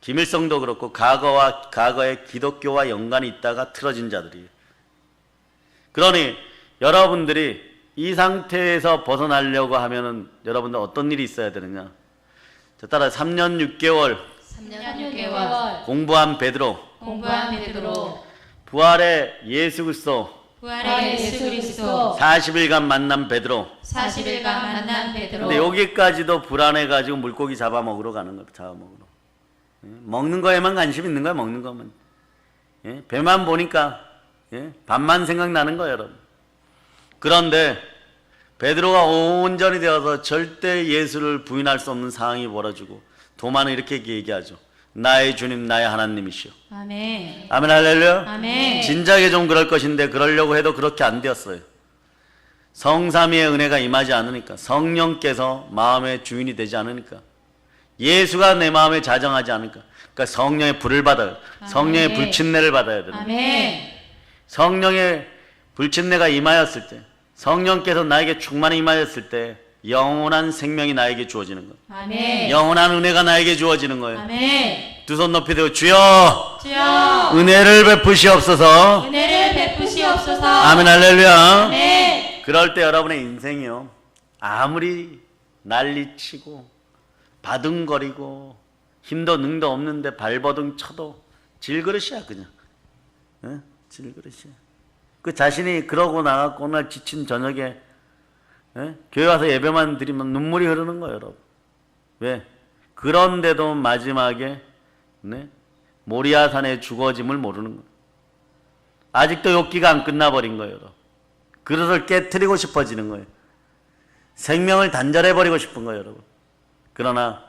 김일성도 그렇고 과거에 기독교와 연관이 있다가 틀어진 자들이에요. 그러니 여러분들이 이 상태에서 벗어나려고 하면은 여러분들 어떤 일이 있어야 되느냐? 자, 따라 3년 6개월 3년 6개월 공부한 베드로, 공부한 베드로, 부활의 예수 그리스도, 부활의 예수 그리스도, 40일간 만난 베드로. 40일간 만난 베드로. 근데 여기까지도 불안해가지고 물고기 잡아먹으러 가는 거예요. 잡아먹으러. 예? 먹는 거에만 관심 있는 거예요. 먹는 것만. 예? 배만 보니까 예? 밥만 생각나는 거예요, 여러분. 그런데 베드로가 온전히 되어서 절대 예수를 부인할 수 없는 상황이 벌어지고 도마는 이렇게 얘기하죠. 나의 주님, 나의 하나님이시오. 아멘. 아멘, 할렐루야. 아멘. 진작에 좀 그럴 것인데 그러려고 해도 그렇게 안 되었어요. 성삼위의 은혜가 임하지 않으니까, 성령께서 마음의 주인이 되지 않으니까, 예수가 내 마음에 자정하지 않으니까, 그러니까 성령의 불을 받아요. 성령의 아멘. 불친내를 받아야 돼요. 아멘. 성령의 불친내가 임하였을 때, 성령께서 나에게 충만히 임하였을 때 영원한 생명이 나에게 주어지는 거예요. 아멘. 영원한 은혜가 나에게 주어지는 거예요. 아멘. 두 손 높이 들고 주여 주여 은혜를 베푸시옵소서. 은혜를 베푸시옵소서. 아멘, 할렐루야. 아멘. 그럴 때 여러분의 인생이요, 아무리 난리치고 바둥거리고 힘도 능도 없는데 발버둥 쳐도 질그릇이야, 그냥. 예? 질그릇이야. 그 자신이 그러고 나가고 오늘 지친 저녁에 예? 교회 와서 예배만 드리면 눈물이 흐르는 거예요, 여러분. 왜? 그런데도 마지막에 네? 모리아산에 죽어짐을 모르는 거예요. 아직도 욕기가 안 끝나버린 거예요, 여러분. 그릇을 깨트리고 싶어지는 거예요. 생명을 단절해버리고 싶은 거예요, 여러분. 그러나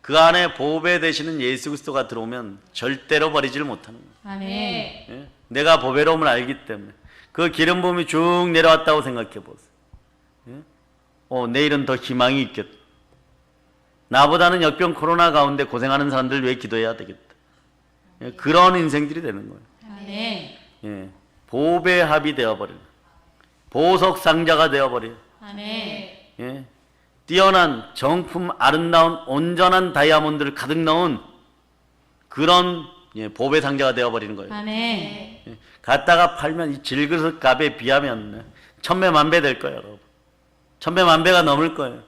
그 안에 보배 되시는 예수 그리스도가 들어오면 절대로 버리지를 못하는 거예요. 아멘. 예? 내가 보배로움을 알기 때문에 그 기름 부음이 쭉 내려왔다고 생각해 보세요. 예? 내일은 더 희망이 있겠다. 나보다는 역병 코로나 가운데 고생하는 사람들 위해 기도해야 되겠다. 예? 그런 인생들이 되는 거예요. 아멘. 예? 보배합이 되어버려요. 보석 상자가 되어버려요. 아멘. 예? 뛰어난 정품 아름다운 온전한 다이아몬드를 가득 넣은 그런 예, 보배 상자가 되어버리는 거예요. 아멘. 예, 갖다가 팔면 이 질그릇 값에 비하면 천배만배 될 거예요, 여러분. 천배만배가 넘을 거예요.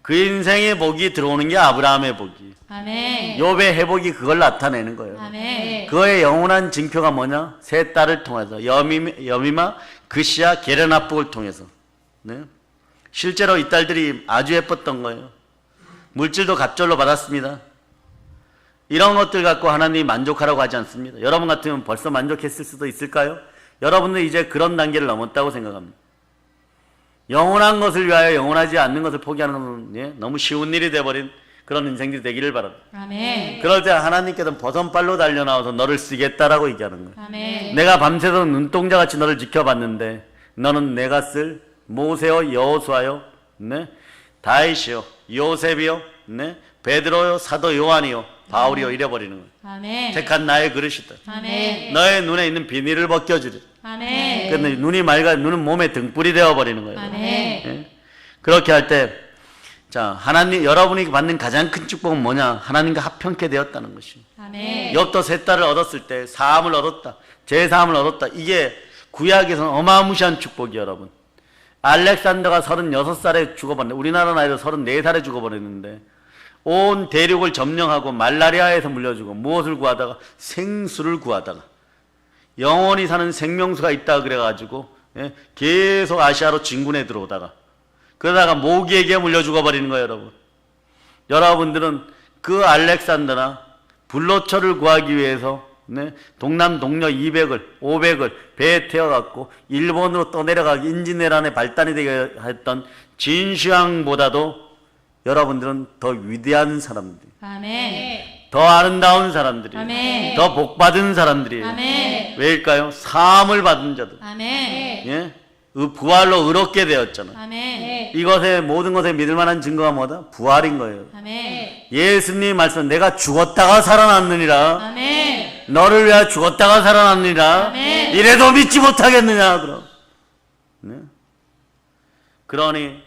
그 인생의 복이 들어오는 게 아브라함의 복이. 아멘. 욥의 회복이 그걸 나타내는 거예요. 아멘. 그의 영원한 징표가 뭐냐? 세 딸을 통해서 여미마, 그시야, 게르나복을 통해서. 네? 실제로 이 딸들이 아주 예뻤던 거예요. 물질도 갑절로 받았습니다. 이런 것들 갖고 하나님이 만족하라고 하지 않습니다. 여러분 같으면 벌써 만족했을 수도 있을까요? 여러분은 이제 그런 단계를 넘었다고 생각합니다. 영원한 것을 위하여 영원하지 않는 것을 포기하는 것은 예? 너무 쉬운 일이 되어버린 그런 인생들이 되기를 바랍니다. 아멘. 그럴 때 하나님께서는 버선발로 달려나와서 너를 쓰겠다라고 얘기하는 거예요. 아멘. 내가 밤새서 눈동자같이 너를 지켜봤는데 너는 내가 쓸 모세요 여호수아요 네? 다윗이요, 요셉이요, 네, 베드로요, 사도 요한이요, 바울이요 이래버리는 거예요. 아멘. 택한 나의 그릇이다. 아멘. 너의 눈에 있는 비닐을 벗겨주리. 아멘. 근데 눈이 맑아, 눈은 몸에 등불이 되어버리는 거예요. 아멘. 예? 그렇게 할 때, 자, 하나님, 여러분이 받는 가장 큰 축복은 뭐냐? 하나님과 합평케 되었다는 것입니다. 아멘. 욥도 세 딸을 얻었을 때 사함을 얻었다, 제사함을 얻었다. 이게 구약에서는 어마무시한 축복이 여러분. 알렉산더가 36살에 죽어버렸는데, 우리나라 나이로 34살에 죽어버렸는데, 온 대륙을 점령하고 말라리아에서 물려주고, 무엇을 구하다가? 생수를 구하다가, 영원히 사는 생명수가 있다 그래가지고, 예? 계속 아시아로 진군해 들어오다가, 그러다가 모기에게 물려 죽어버리는 거예요, 여러분. 여러분들은 그 알렉산더나 불로초를 구하기 위해서, 네? 동남 동료 500을 배에 태워갖고 일본으로 떠내려가기 임진왜란의 발단이 되게 했던 진시황보다도 여러분들은 더 위대한 사람들, 아멘. 더 아름다운 사람들이, 아멘. 더 복받은 사람들이에요. 아멘. 왜일까요? 사함을 받은 자들, 아멘. 예? 부활로 의롭게 되었잖아. 아멘. 이것의 모든 것에 믿을 만한 증거가 뭐다? 부활인 거예요. 아멘. 예수님 말씀, 내가 죽었다가 살아났느니라. 아멘. 너를 위하여 죽었다가 살아났느니라. 아멘. 이래도 믿지 못하겠느냐, 그럼. 네? 그러니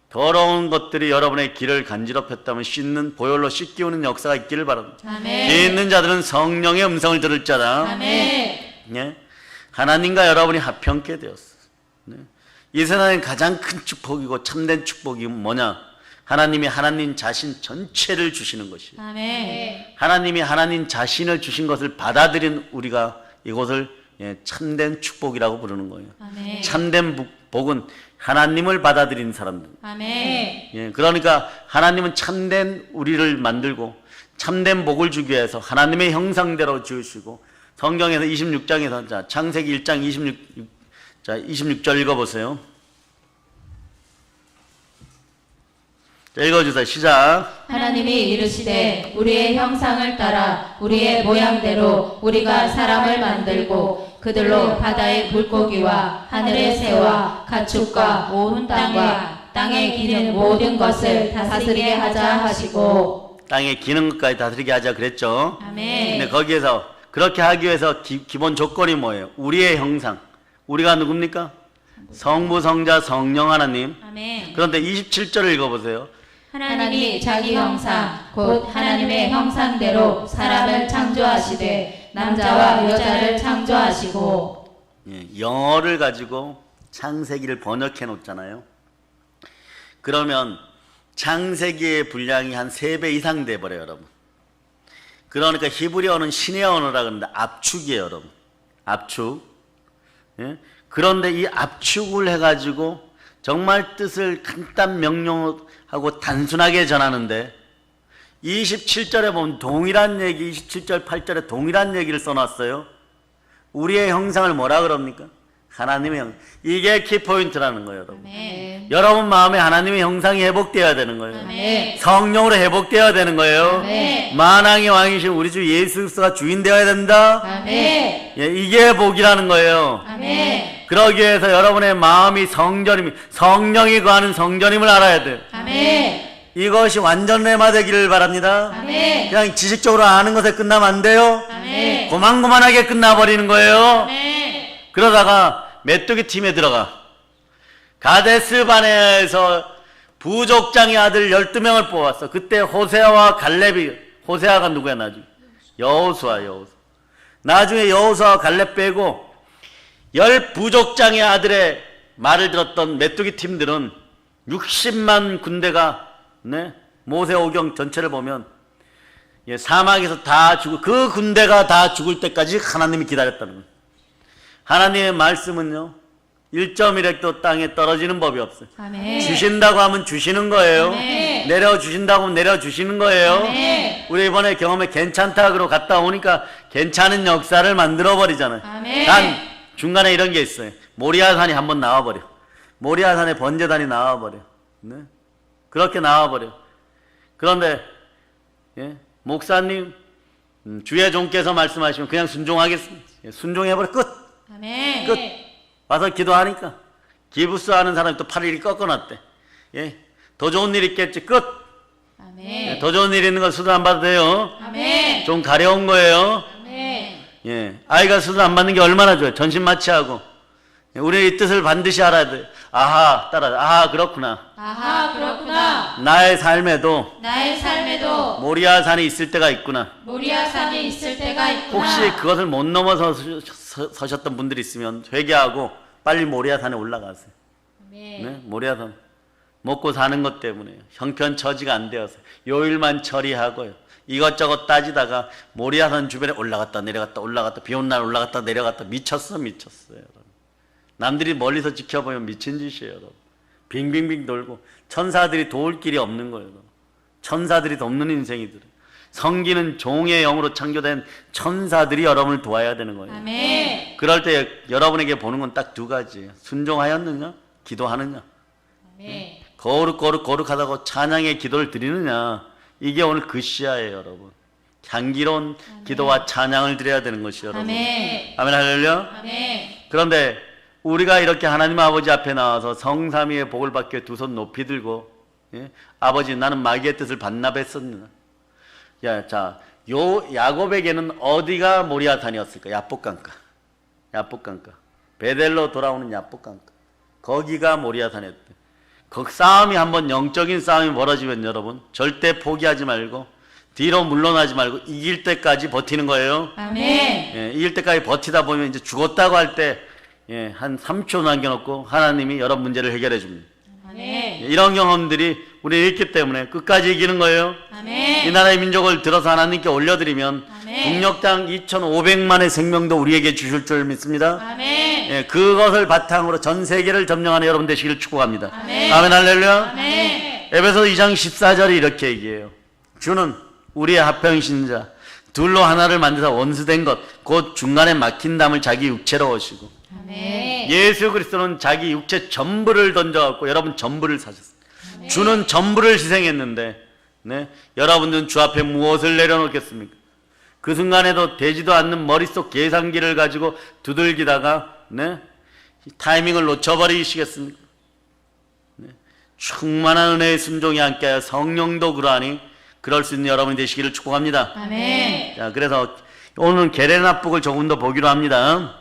더러운 것들이 여러분의 길을 간지럽혔다면 씻는, 보혈로 씻기우는 역사가 있기를 바랍니다. 아멘. 뒤에 있는 자들은 성령의 음성을 들을 자다. 아멘. 예? 하나님과 여러분이 합평케 되었어. 네? 이 세상의 가장 큰 축복이고 참된 축복이 뭐냐? 하나님이 하나님 자신 전체를 주시는 것이에요. 아멘. 하나님이 하나님 자신을 주신 것을 받아들인 우리가 이것을, 예, 참된 축복이라고 부르는 거예요. 아멘. 참된 복은 하나님을 받아들인 사람들. 아멘. 예, 그러니까 하나님은 참된 우리를 만들고 참된 복을 주기 위해서 하나님의 형상대로 지으시고, 성경에서 26장에서, 자, 창세기 1장 26절 읽어보세요. 자, 읽어주세요. 시작. 하나님이 이르시되 우리의 형상을 따라 우리의 모양대로 우리가 사람을 만들고 그들로 바다의 물고기와 하늘의 새와 가축과 온 땅과 땅에 기는 모든 것을 다스리게 하자 하시고. 땅에 기는 것까지 다스리게 하자 그랬죠. 아멘. 근데 거기에서 그렇게 하기 위해서 기본 조건이 뭐예요? 우리의 형상. 우리가 누굽니까? 성부, 성자, 성령 하나님. 아멘. 그런데 27절을 읽어보세요. 하나님이 자기 형상 곧 하나님의 형상대로 사람을 창조하시되 남자와 여자를 창조하시고. 예, 영어를 가지고 창세기를 번역해 놓잖아요. 그러면 창세기의 분량이 한 3배 이상 돼버려요, 여러분. 그러니까 히브리어는 신의 언어라 그러는데 압축이에요, 여러분. 압축. 예? 그런데 이 압축을 해가지고 정말 뜻을 간단 명료하고 단순하게 전하는데, 27절에 보면 동일한 얘기, 27절 8절에 동일한 얘기를 써놨어요. 우리의 형상을 뭐라 그럽니까? 하나님의 형. 이게 키포인트라는 거예요, 여러분. 아멘. 여러분 마음에 하나님의 형상이 회복되어야 되는 거예요. 아멘. 성령으로 회복되어야 되는 거예요. 아멘. 만왕의 왕이신 우리 주 예수 그리스도가 주인 되어야 된다. 아멘. 예, 이게 복이라는 거예요. 아멘. 그러기 위해서 여러분의 마음이 성령이 거하는 성전임을 알아야 돼요. 아멘. 이것이 완전 레마되기를 바랍니다. 아멘. 그냥 지식적으로 아는 것에 끝나면 안 돼요. 아멘. 고만고만하게 끝나버리는 거예요. 아멘. 그러다가 메뚜기 팀에 들어가. 가데스 바네아에서 부족장의 아들 12명을 뽑았어. 그때 호세아와 갈렙이, 호세아가 누구야 나중에? 여호수아. 나중에 여호수아와 갈렙 빼고 10 부족장의 아들의 말을 들었던 메뚜기 팀들은 60만 군대가, 네? 모세오경 전체를 보면, 예, 사막에서 다 죽고 그 군대가 다 죽을 때까지 하나님이 기다렸다는 거예요. 하나님의 말씀은요 1.1획도 땅에 떨어지는 법이 없어요. 아멘. 주신다고 하면 주시는 거예요. 아멘. 내려주신다고 하면 내려주시는 거예요. 아멘. 우리 이번에 경험에 괜찮다 그러고 갔다 오니까 괜찮은 역사를 만들어 버리잖아요. 아멘. 단 중간에 이런 게 있어요. 모리아산이 한번 나와버려. 모리아산에 번제단이 나와버려. 네? 그렇게 나와버려. 그런데, 예? 목사님, 주의 종께서 말씀하시면 그냥 순종하겠습니다. 예, 순종해버려. 끝. 아멘. 와서 기도하니까 기부스 하는 사람이 또 팔을 이렇게 꺾어놨대. 예? 더 좋은 일 있겠지. 끝. 아멘. 더 좋은 일 있는 거 수술 안 받아도 돼요. 아멘. 좀 가려운 거예요. 아멘. 예, 아이가 수술 안 받는 게 얼마나 좋아요. 전신 마취하고. 우리는 이 뜻을 반드시 알아야 돼. 아하, 아하, 그렇구나. 아하, 그렇구나. 나의 삶에도 나의 삶에도 모리아산이 있을 때가 있구나. 모리아산이 있을 때가 있구나. 혹시 그것을 못 넘어서 서셨던 분들이 있으면 회개하고 빨리 모리아산에 올라가세요. 아멘. 네? 모리아산. 먹고 사는 것 때문에 형편 처지가 안 되어서 요일만 처리하고요. 이것저것 따지다가 모리아산 주변에 올라갔다 내려갔다 비 온 날 올라갔다 내려갔다 미쳤어요. 여러분. 남들이 멀리서 지켜보면 미친 짓이에요. 여러분. 빙빙빙 돌고 천사들이 도울 길이 없는 거예요. 여러분. 천사들이 돕는 인생이더래요. 성기는 종의 영으로 창조된 천사들이 여러분을 도와야 되는 거예요. 아멘. 그럴 때 여러분에게 보는 건 딱 두 가지예요. 순종하였느냐 기도하느냐. 아멘. 거룩하다고 찬양의 기도를 드리느냐. 이게 오늘 그 시야예요. 여러분. 향기로운 기도와 찬양을 드려야 되는 것이요. 여러분. 아멘. 아멘 할렐루야. 아멘. 그런데 우리가 이렇게 하나님 아버지 앞에 나와서 성삼위의 복을 받기 위해 두 손 높이 들고, 예? 아버지 나는 마귀의 뜻을 반납했었느냐. 야, 자, 요 야곱에게는 어디가 모리아산이었을까? 야복강가. 베델로 돌아오는 야복강가. 거기가 모리아산이었대. 그 싸움이 한번 영적인 싸움이 벌어지면 여러분 절대 포기하지 말고 뒤로 물러나지 말고 이길 때까지 버티는 거예요. 아멘. 예, 이길 때까지 버티다 보면 이제 죽었다고 할 때 예, 한 3초 남겨놓고 하나님이 여러 문제를 해결해 줍니다. 아멘. 예, 이런 경험들이 우리는 있기 때문에 끝까지 이기는 거예요. 아멘. 이 나라의 민족을 들어서 하나님께 올려드리면 아멘. 국력당 2,500만의 생명도 우리에게 주실 줄 믿습니다. 아멘. 예, 그것을 바탕으로 전 세계를 점령하는 여러분 되시기를 축복합니다. 아멘. 아멘 할렐루야. 아멘. 에베소 2장 14절이 이렇게 얘기해요. 주는 우리의 합평이신 자 둘로 하나를 만드사 원수된 것 곧 중간에 막힌 담을 자기 육체로 오시고 아멘. 예수 그리스도는 자기 육체 전부를 던져갖고 여러분 전부를 사셨어요. 주는 전부를 희생했는데 네? 여러분들은 주 앞에 무엇을 내려놓겠습니까? 그 순간에도 되지도 않는 머릿속 계산기를 가지고 두들기다가 네? 타이밍을 놓쳐버리시겠습니까? 네? 충만한 은혜의 순종이 함께하여 성령도 그러하니 그럴 수 있는 여러분이 되시기를 축복합니다. 아멘. 자, 그래서 오늘 게레나북을 조금 더 보기로 합니다.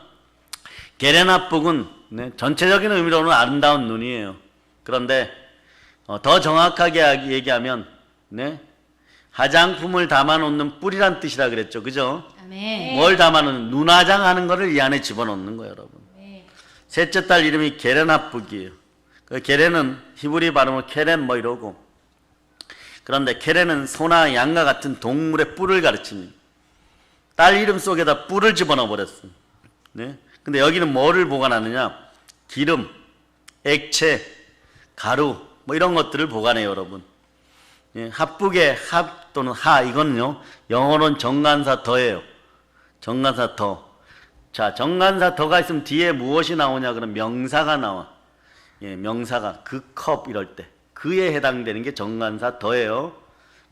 게레나북은 네, 전체적인 의미로는 아름다운 눈이에요. 그런데 더 정확하게 얘기하면 네, 화장품을 담아놓는 뿌리란 뜻이라 그랬죠. 그죠? 아멘. 뭘 담아놓는 눈화장하는 거를 이 안에 집어넣는 거예요. 여러분. 아멘. 셋째 딸 이름이 게레나북이에요. 그 게레는 히브리 발음으로 케렌 뭐 이러고 그런데 케렌은 소나 양과 같은 동물의 뿔을 가르칩니다. 딸 이름 속에다 뿔을 집어넣어 버렸어요. 네? 근데 여기는 뭐를 보관하느냐? 기름, 액체, 가루 뭐 이런 것들을 보관해요, 여러분. 예, 합북의 합 또는 하 이거는요 영어로는 정관사 더예요. 정관사 더. 자, 정관사 더가 있으면 뒤에 무엇이 나오냐? 그럼 명사가 나와. 예, 명사가 그 컵 이럴 때 그에 해당되는 게 정관사 더예요.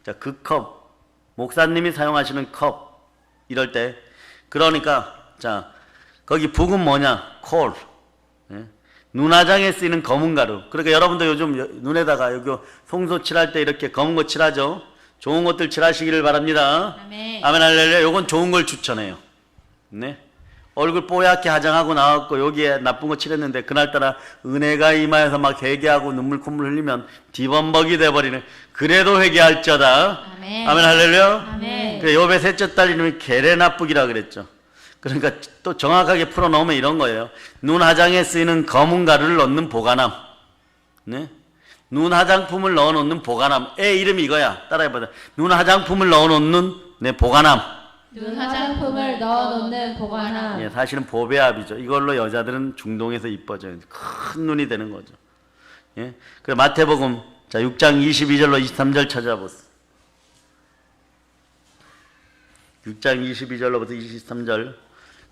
자, 그 컵 목사님이 사용하시는 컵 이럴 때 그러니까 자 거기 북은 뭐냐? 콜. 예? 눈화장에 쓰이는 검은 가루. 그러니까 여러분도 요즘 눈에다가 여기 송소 칠할 때 이렇게 검은 거 칠하죠. 좋은 것들 칠하시기를 바랍니다. 아멘. 아멘 할렐루야. 요건 좋은 걸 추천해요. 네. 얼굴 뽀얗게 화장하고 나왔고 여기에 나쁜 거 칠했는데 그날따라 은혜가 임하여서 막 회개하고 눈물 콧물 흘리면 뒤범벅이 돼버리는 그래도 회개할지어다. 아멘. 아멘 할렐루야. 아멘. 그 욥의 셋째 딸 이름이 게레나북이라 그랬죠. 그러니까 또 정확하게 풀어놓으면 이런 거예요. 눈 화장에 쓰이는 검은 가루를 넣는 보관함. 네? 눈 화장품을 넣어놓는 보관함의 이름이 이거야. 따라해보자. 눈 화장품을 넣어놓는 네, 보관함. 눈 화장품을 넣어놓는 보관함. 예, 사실은 보배합이죠. 이걸로 여자들은 중동에서 이뻐져요. 큰 눈이 되는 거죠. 예? 그래 마태복음 자 6장 22절로 23절 찾아보세요. 6장 22절로부터 23절.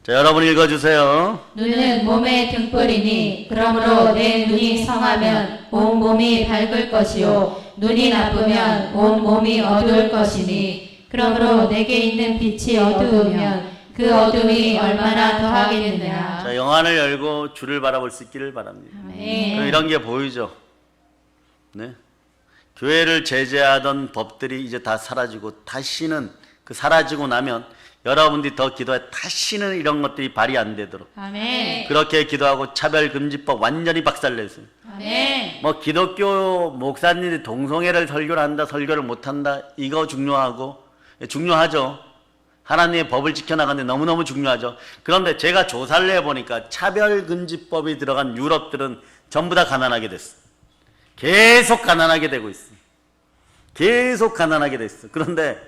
자, 여러분 읽어주세요. 눈은 몸의 등불이니 그러므로 내 눈이 성하면 온 몸이 밝을 것이요 눈이 나쁘면 온 몸이 어두울 것이니 그러므로 내게 있는 빛이 어두우면 그 어둠이 얼마나 더하겠느냐. 자, 영안을 열고 주를 바라볼 수 있기를 바랍니다. 아멘. 그럼 이런 게 보이죠. 네. 교회를 제재하던 법들이 이제 다 사라지고 다시는 그 사라지고 나면 여러분들이 더 기도해 다시는 이런 것들이 발이 안 되도록 아멘. 그렇게 기도하고 차별금지법 완전히 박살냈어요. 아멘. 뭐 기독교 목사님들이 동성애를 설교를 한다 설교를 못한다 이거 중요하죠. 하나님의 법을 지켜나가는데 너무너무 중요하죠. 그런데 제가 조사를 해보니까 차별금지법이 들어간 유럽들은 전부 다 가난하게 됐어. 계속 가난하게 되고 있어. 계속 가난하게 됐어. 그런데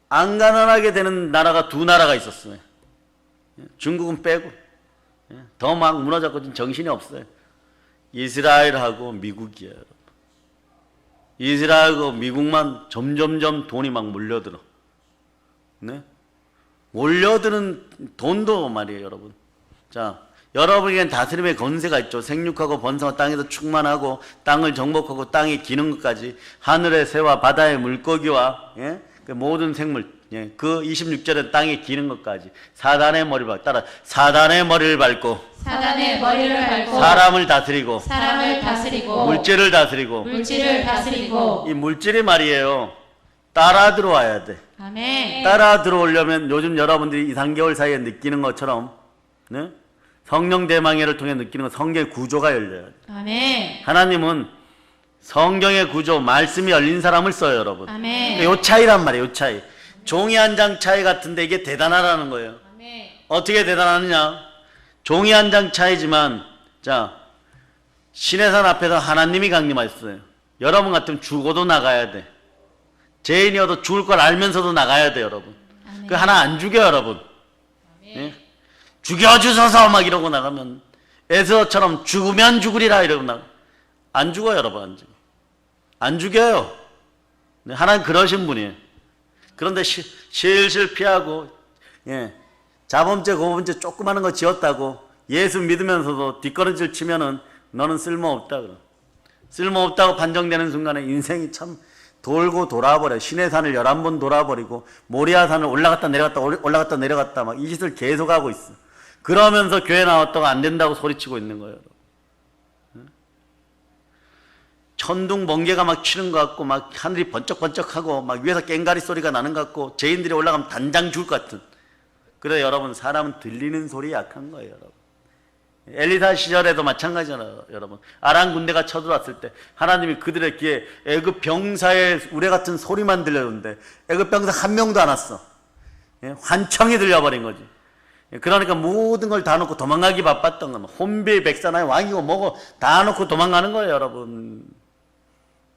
안 가난하게 되는 나라가 두 나라가 있었어요. 중국은 빼고 더 막 무너졌거든. 정신이 없어요. 이스라엘하고 미국이에요. 이스라엘하고 미국만 점점점 돈이 막 몰려들어. 네? 몰려드는 돈도 말이에요, 여러분. 자, 여러분에겐 다스림의 권세가 있죠. 생육하고 번성하고 땅에서 충만하고 땅을 정복하고 땅이 기는 것까지 하늘의 새와 바다의 물고기와 그 모든 생물 그 26절에 땅이 기는 것까지 사단의 머리를 밟고 따라 사단의 머리를 밟고 사단의 머리를 밟고 사람을 다스리고 사람을 다스리고 물질을 다스리고 물질을 다스리고 이 물질이 말이에요. 따라 들어와야 돼. 아멘. 따라 들어오려면 요즘 여러분들이 2, 3개월 사이에 느끼는 것처럼 네? 성령 대망회를 통해 느끼는 건 성경의 구조가 열려야 돼. 아멘. 하나님은 성경의 구조, 말씀이 열린 사람을 써요, 여러분. 아멘. 요 차이란 말이에요, 요 차이. 종이 한 장 차이 같은데 이게 대단하다는 거예요. 아멘. 어떻게 대단하느냐? 종이 한 장 차이지만, 자, 시내산 앞에서 하나님이 강림하셨어요. 여러분 같으면 죽어도 나가야 돼. 죄인이어도 죽을 걸 알면서도 나가야 돼, 여러분. 아멘. 그 하나 안 죽여, 여러분. 예? 죽여주소서 막 이러고 나가면 에스더처럼 죽으면 죽으리라 이러고 나가 안 죽어요, 여러분. 안 죽어. 안 죽여요. 네, 하나님 그러신 분이에요. 그런데 실실 피하고 자범죄 고범죄 조그마한 거 지었다고 예수 믿으면서도 뒷걸음질 치면은 너는 쓸모없다 그럼. 쓸모없다고 판정되는 순간에 인생이 참 돌고 돌아버려. 시내산을 11번 돌아버리고 모리아산을 올라갔다 내려갔다 올라갔다 내려갔다 막 이 짓을 계속하고 있어. 그러면서 교회 나왔다고 안 된다고 소리치고 있는 거예요. 천둥 번개가 막 치는 것 같고 막 하늘이 번쩍번쩍하고 막 위에서 꽹가리 소리가 나는 것 같고 죄인들이 올라가면 단장 죽을 것 같은. 그래 여러분 사람은 들리는 소리에 약한 거예요. 여러분. 엘리사 시절에도 마찬가지잖아요. 여러분 아람 군대가 쳐들어왔을 때 하나님이 그들의 귀에 애굽 병사의 우레 같은 소리만 들려줬는데 애굽 병사 한 명도 안 왔어. 환청이 들려버린 거지. 그러니까 모든 걸 다 놓고 도망가기 바빴던 거면 혼비 백산의 왕이고 뭐고 다 놓고 도망가는 거예요, 여러분.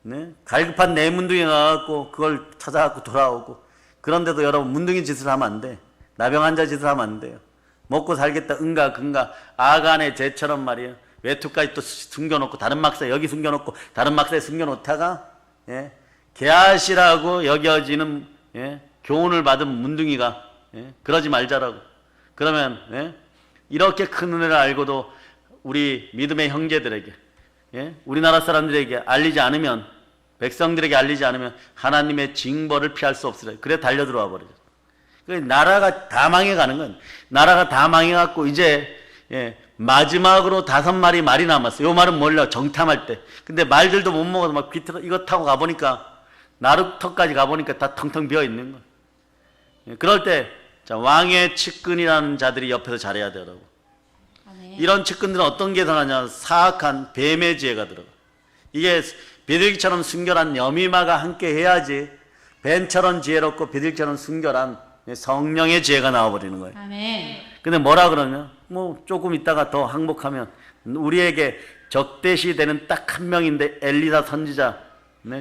네? 갈급한 내 문둥이 나갖고 그걸 찾아갖고 돌아오고. 그런데도 여러분 문둥이 짓을 하면 안 돼. 나병 환자 짓을 하면 안 돼요. 먹고 살겠다 은가 근가 아간의 죄처럼 말이에요. 외투까지 또 숨겨놓고 다른 막사에 여기 숨겨놓고 다른 막사에 숨겨놓다가 게하시라고 여겨지는 교훈을 받은 문둥이가 그러지 말자라고. 그러면 이렇게 큰 은혜를 알고도 우리 믿음의 형제들에게 우리나라 사람들에게 알리지 않으면 백성들에게 알리지 않으면 하나님의 징벌을 피할 수 없으라. 그래 달려 들어와 버리죠. 나라가 다 망해가는 건 나라가 다 망해갖고 이제 마지막으로 5마리 말이 남았어요. 요 말은 몰라 정탐할 때. 근데 말들도 못 먹어서 막 귀 이거 타고 가보니까 나루터까지 가보니까 다 텅텅 비어 있는 거예요. 그럴 때 자, 왕의 측근이라는 자들이 옆에서 잘해야 돼요, 여러분. 아멘. 이런 측근들은 어떤 게 더하냐? 사악한 뱀의 지혜가 들어가. 이게 비둘기처럼 순결한 여미마가 함께 해야지 뱀처럼 지혜롭고 비둘기처럼 순결한 성령의 지혜가 나와버리는 거예요. 아멘. 근데 뭐라 그러냐? 뭐 조금 있다가 더 항복하면 우리에게 적대시 되는 딱 한 명인데 엘리사 선지자.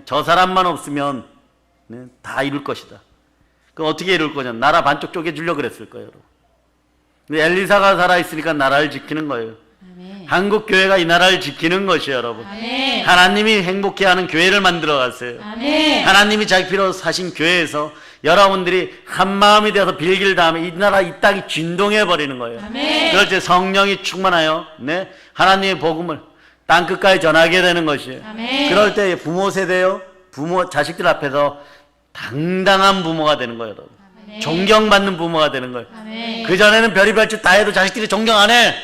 저 사람만 없으면 다 이룰 것이다. 그럼 어떻게 이룰 거냐? 나라 반쪽 쪼개주려고 그랬을 거예요, 여러분. 근데 엘리사가 살아있으니까 나라를 지키는 거예요. 아멘. 한국 교회가 이 나라를 지키는 것이에요, 여러분. 아멘. 하나님이 행복해하는 교회를 만들어 갔어요. 아멘. 하나님이 자기 피로 사신 교회에서 여러분들이 한 마음이 되어서 빌기를 다음에 이 나라 이 땅이 진동해 버리는 거예요. 아멘. 그럴 때 성령이 충만하여 하나님의 복음을 땅 끝까지 전하게 되는 것이에요. 아멘. 그럴 때 부모 세대요, 부모 자식들 앞에서 당당한 부모가 되는 거예요, 여러분. 아멘. 존경받는 부모가 되는 거예요. 아멘. 그 전에는 별의별 짓 다 해도 자식들이 존경 안 해.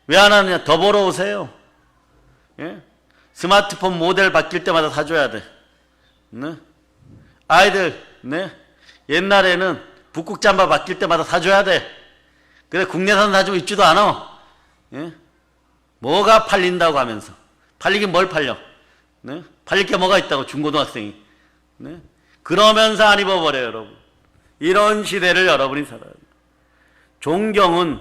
왜 안 하느냐? 더 보러 오세요. 스마트폰 모델 바뀔 때마다 사줘야 돼. 네? 아이들, 네? 옛날에는 북극 잠바 바뀔 때마다 사줘야 돼. 그래 국내산 사주고 있지도 않아. 예? 뭐가 팔린다고 하면서. 팔리긴 뭘 팔려? 네? 팔릴 게 뭐가 있다고 중고등학생이. 네? 그러면서 안 입어버려요, 여러분. 이런 시대를 여러분이 살아야 돼요. 존경은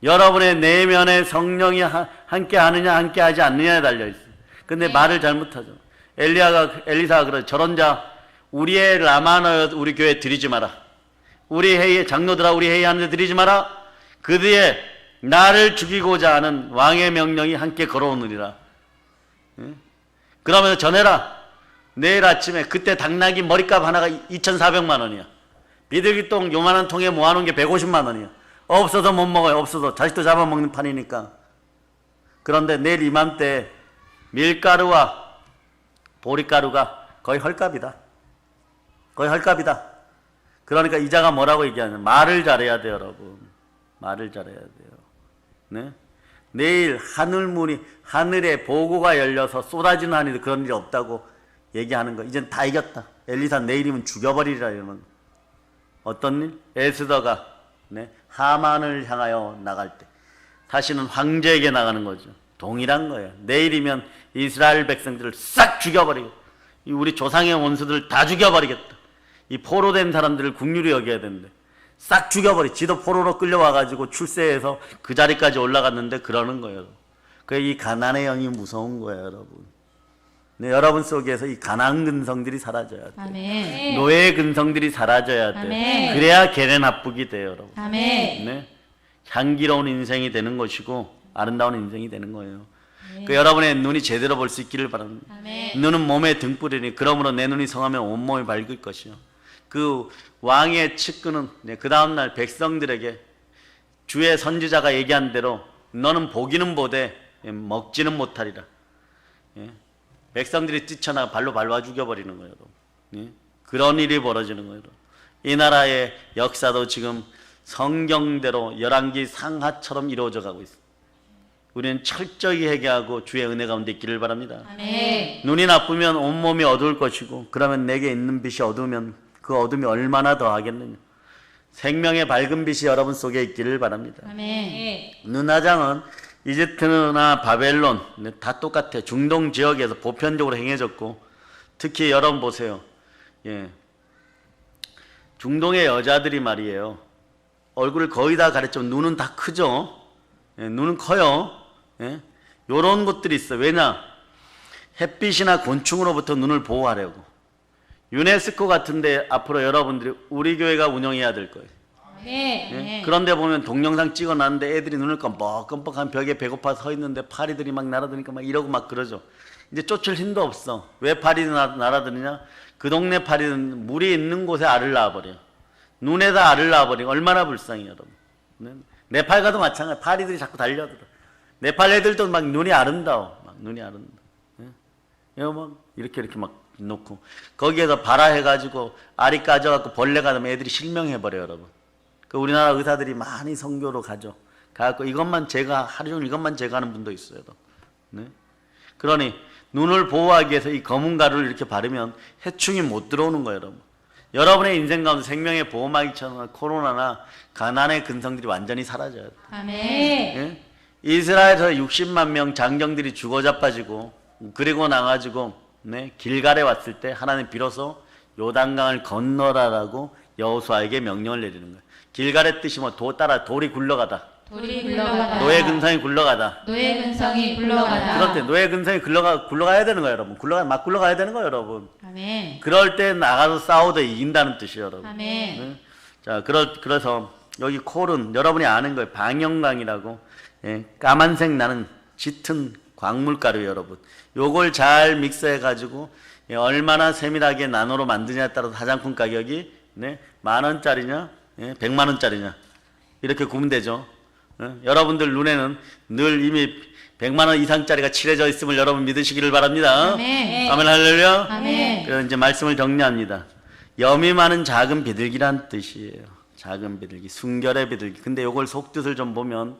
여러분의 내면에 성령이 함께 하느냐 함께 하지 않느냐에 달려있어요. 근데 말을 잘못하죠. 엘리사가 그래, 저런 자 우리의 라마너 우리 교회에 드리지 마라. 우리 회의 장로들아 우리 회의하는데 드리지 마라. 그 뒤에 나를 죽이고자 하는 왕의 명령이 함께 걸어오느니라. 그러면서 전해라. 내일 아침에 그때 당나귀 머리값 하나가 2,400만 원이야. 비둘기똥 요만한 통에 모아놓은 게 150만 원이야. 없어서 못 먹어요. 없어서 자식도 잡아먹는 판이니까. 그런데 내일 이맘때 밀가루와 보리가루가 거의 헐값이다. 거의 헐값이다. 그러니까 이자가 뭐라고 얘기하냐. 말을 잘해야 돼요, 여러분. 말을 잘해야 돼요. 네? 내일 하늘에 보고가 열려서 쏟아지는 한이 그런 일이 없다고 얘기하는 거. 이젠 다 이겼다. 엘리사 내일이면 죽여버리리라 이러는 거. 어떤 일? 에스더가 네? 하만을 향하여 나갈 때 다시는 황제에게 나가는 거죠. 동일한 거예요. 내일이면 이스라엘 백성들을 싹 죽여버리고 우리 조상의 원수들을 다 죽여버리겠다. 이 포로된 사람들을 국률이 여겨야 되는데 싹 죽여버리. 지도 포로로 끌려와가지고 출세해서 그 자리까지 올라갔는데 그러는 거예요. 그래 이 가난의 영이 무서운 거예요, 여러분. 네, 여러분 속에서 이 가난 근성들이 사라져야 돼. 아멘. 노예 근성들이 사라져야 돼. 아멘. 그래야 계례 납북이 돼요, 여러분. 아멘. 네, 향기로운 인생이 되는 것이고 아름다운 인생이 되는 거예요. 그 여러분의 눈이 제대로 볼 수 있기를 바랍니다. 아멘. 눈은 몸의 등불이니 그러므로 내 눈이 성하면 온몸이 밝을 것이요. 그 왕의 측근은 그 다음날 백성들에게 주의 선지자가 얘기한 대로 너는 보기는 보되 먹지는 못하리라. 예? 백성들이 뛰쳐나가 발로 밟아 죽여버리는 거예요. 예? 그런 일이 벌어지는 거예요. 이 나라의 역사도 지금 성경대로 열왕기 상하처럼 이루어져 가고 있습니다. 우리는 철저히 회개하고 주의 은혜 가운데 있기를 바랍니다. 아멘. 눈이 나쁘면 온몸이 어두울 것이고 그러면 내게 있는 빛이 어두우면 그 어둠이 얼마나 더하겠느냐. 생명의 밝은 빛이 여러분 속에 있기를 바랍니다. 아멘. 눈화장은 이집트나 바벨론 다 똑같아요. 중동 지역에서 보편적으로 행해졌고 특히 여러분 보세요. 예. 중동의 여자들이 말이에요. 얼굴을 거의 다 가렸지만 눈은 다 크죠. 예, 눈은 커요. 예? 요런 것들이 있어요. 왜냐? 햇빛이나 곤충으로부터 눈을 보호하려고. 유네스코 같은데 앞으로 여러분들이 우리 교회가 운영해야 될 거예요. 예? 그런데 보면 동영상 찍어놨는데 애들이 눈을 껌뻑껌뻑한 벽에 배고파 서 있는데 파리들이 막 날아드니까 막 이러고 막 그러죠. 이제 쫓을 힘도 없어. 왜 파리들이 날아드느냐? 그 동네 파리는 물이 있는 곳에 알을 낳아버려요. 눈에다 알을 낳아버리고 얼마나 불쌍해요, 여러분. 네? 네팔 가도 마찬가지. 파리들이 자꾸 달려들어. 네팔 애들도 막 눈이 아름다워. 막 눈이 아름다워. 예? 막 이렇게 막 놓고 거기에서 발화해가지고 알이 까져갖고 벌레가 되면 애들이 실명해버려요, 여러분. 그 우리나라 의사들이 많이 선교로 가죠. 가갖고 이것만 하루 종일 이것만 제거하는 분도 있어요. 네? 그러니 눈을 보호하기 위해서 이 검은 가루를 이렇게 바르면 해충이 못 들어오는 거예요, 여러분. 여러분의 인생 가운데 생명의 보호막이처럼 코로나나 가난의 근성들이 완전히 사라져야 돼요. 아멘. 예? 이스라엘에서 60만 명 장정들이 죽어 자빠지고 그리고 나가지고 네? 길갈에 왔을 때 하나님 비로소 요단강을 건너라라고 여호수아에게 명령을 내리는 거예요. 길갈의 뜻이 뭐 돌이 굴러가다. 돌이 굴러가다. 노예 근성이 굴러가다. 노예 근성이 굴러가다. 그럴 때 노예 근성이 굴러가야 되는 거예요, 여러분. 막 굴러가야 되는 거예요, 여러분. 아멘. 그럴 때 나가서 싸우다 이긴다는 뜻이에요, 여러분. 아멘. 네? 자, 그래서 여기 콜은 여러분이 아는 거예요. 방영강이라고. 예, 까만색 나는 짙은 광물가루예요, 여러분. 요걸 잘 믹스해가지고 예, 얼마나 세밀하게 나노로 만드냐에 따라서 화장품 가격이 네, 10,000원짜리냐, 예, 100만원짜리냐 이렇게 구면 되죠. 예? 여러분들 눈에는 늘 이미 100만원 이상짜리가 칠해져 있음을 여러분 믿으시기를 바랍니다. 아멘. 아멘 할렐루야. 아멘. 그래서 이제 말씀을 정리합니다. 염이 많은 작은 비둘기란 뜻이에요. 작은 비둘기, 순결의 비둘기. 근데 요걸 속뜻을 좀 보면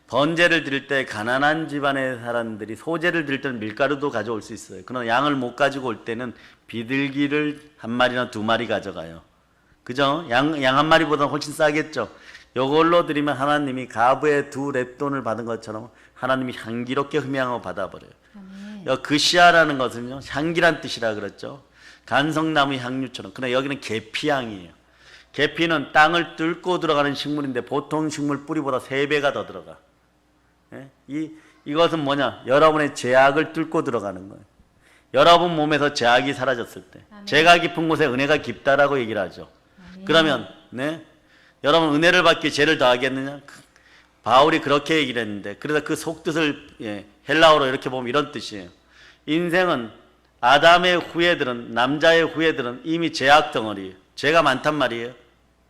번제를 드릴 때 가난한 집안의 사람들이 소제를 드릴 때는 밀가루도 가져올 수 있어요. 그러나 양을 못 가지고 올 때는 비둘기를 한 마리나 두 마리 가져가요. 그죠? 양 한 마리보다 훨씬 싸겠죠. 요걸로 드리면 하나님이 가부의 두 렙돈을 받은 것처럼 하나님이 향기롭게 흠양하고 받아버려요. 그시아라는 것은요, 향기란 뜻이라 그랬죠. 간성나무 향유처럼. 그러나 여기는 계피향이에요. 계피는 땅을 뚫고 들어가는 식물인데 보통 식물 뿌리보다 3배가 더 들어가. 예? 이것은 뭐냐? 여러분의 죄악을 뚫고 들어가는 거예요. 여러분 몸에서 죄악이 사라졌을 때, 죄가 깊은 곳에 은혜가 깊다라고 얘기를 하죠. 그러면 네? 여러분 은혜를 받기 죄를 더하겠느냐? 바울이 그렇게 얘기를 했는데, 그래서 그 속뜻을 헬라어로 이렇게 보면 이런 뜻이에요. 인생은 아담의 후예들은, 남자의 후예들은 이미 죄악 덩어리예요. 죄가 많단 말이에요.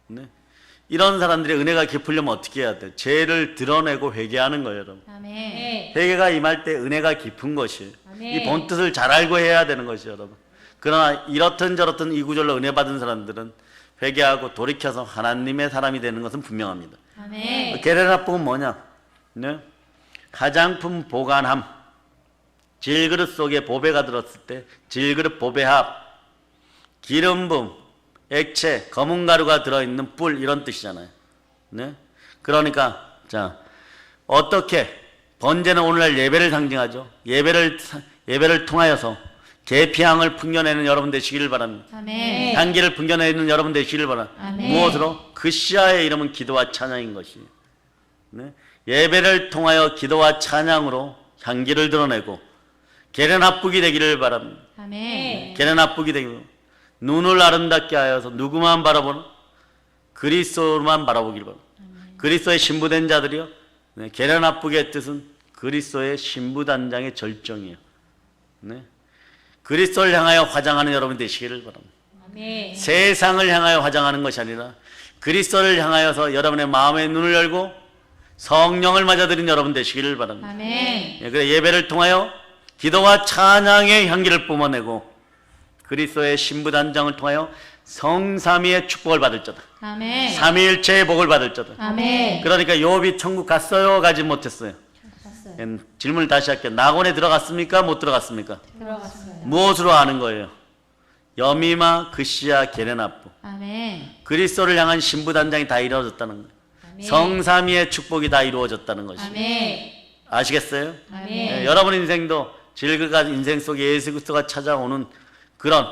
네? 이런 사람들이 은혜가 깊으려면 어떻게 해야 돼요? 죄를 드러내고 회개하는 거예요, 여러분. 아멘. 회개가 임할 때 은혜가 깊은 것이에요. 아멘. 이 본뜻을 잘 알고 해야 되는 것이에요, 여러분. 그러나 이렇든 저렇든 이 구절로 은혜 받은 사람들은 회개하고 돌이켜서 하나님의 사람이 되는 것은 분명합니다. 아멘. 계례납복은 뭐냐? 네? 화장품 보관함, 질그릇 속에 보배가 들었을 때 질그릇 보배합, 기름 부음, 액체, 검은 가루가 들어있는 뿔, 이런 뜻이잖아요. 네? 그러니까 자, 어떻게 번제는 오늘날 예배를 상징하죠. 예배를 통하여서 계피향을 풍겨내는 여러분 되시기를 바랍니다. 아멘. 향기를 풍겨내는 여러분 되시기를 바랍니다. 아멘. 무엇으로? 그시아의 이름은 기도와 찬양인 것이에요. 네? 예배를 통하여 기도와 찬양으로 향기를 드러내고 계례납북이 되기를 바랍니다. 아멘. 계례납북이 되기를, 눈을 아름답게 하여서 누구만 바라보는? 그리스도만 바라보기를 바랍니다. 그리스도의 신부된 자들이요. 네, 계례납북의 뜻은 그리스도의 신부단장의 절정이에요. 네. 그리스도를 향하여 화장하는 여러분 되시기를 바랍니다. 아멘. 세상을 향하여 화장하는 것이 아니라 그리스도를 향하여서 여러분의 마음의 눈을 열고 성령을 맞아들인 여러분 되시기를 바랍니다. 아멘. 예, 그래 예배를 통하여 기도와 찬양의 향기를 뿜어내고 그리스도의 신부단장을 통하여 성삼위의 축복을 받을 자다. 아멘. 삼위일체의 복을 받을 자다. 아멘. 그러니까 욥이 천국 갔어요? 가지 못했어요? 갔어요. 질문을 다시 할게요. 낙원에 들어갔습니까? 못 들어갔습니까? 들어갔어요. 무엇으로 아는 거예요? 여미마, 그시아, 계례납북. 아멘. 그리스도를 향한 신부단장이 다 이루어졌다는 거예요. 아멘. 성삼위의 축복이 다 이루어졌다는 것이죠. 아멘. 아시겠어요? 아멘. 네, 여러분 인생도 질그가 인생 속에 예수 그리스도가 찾아오는 그런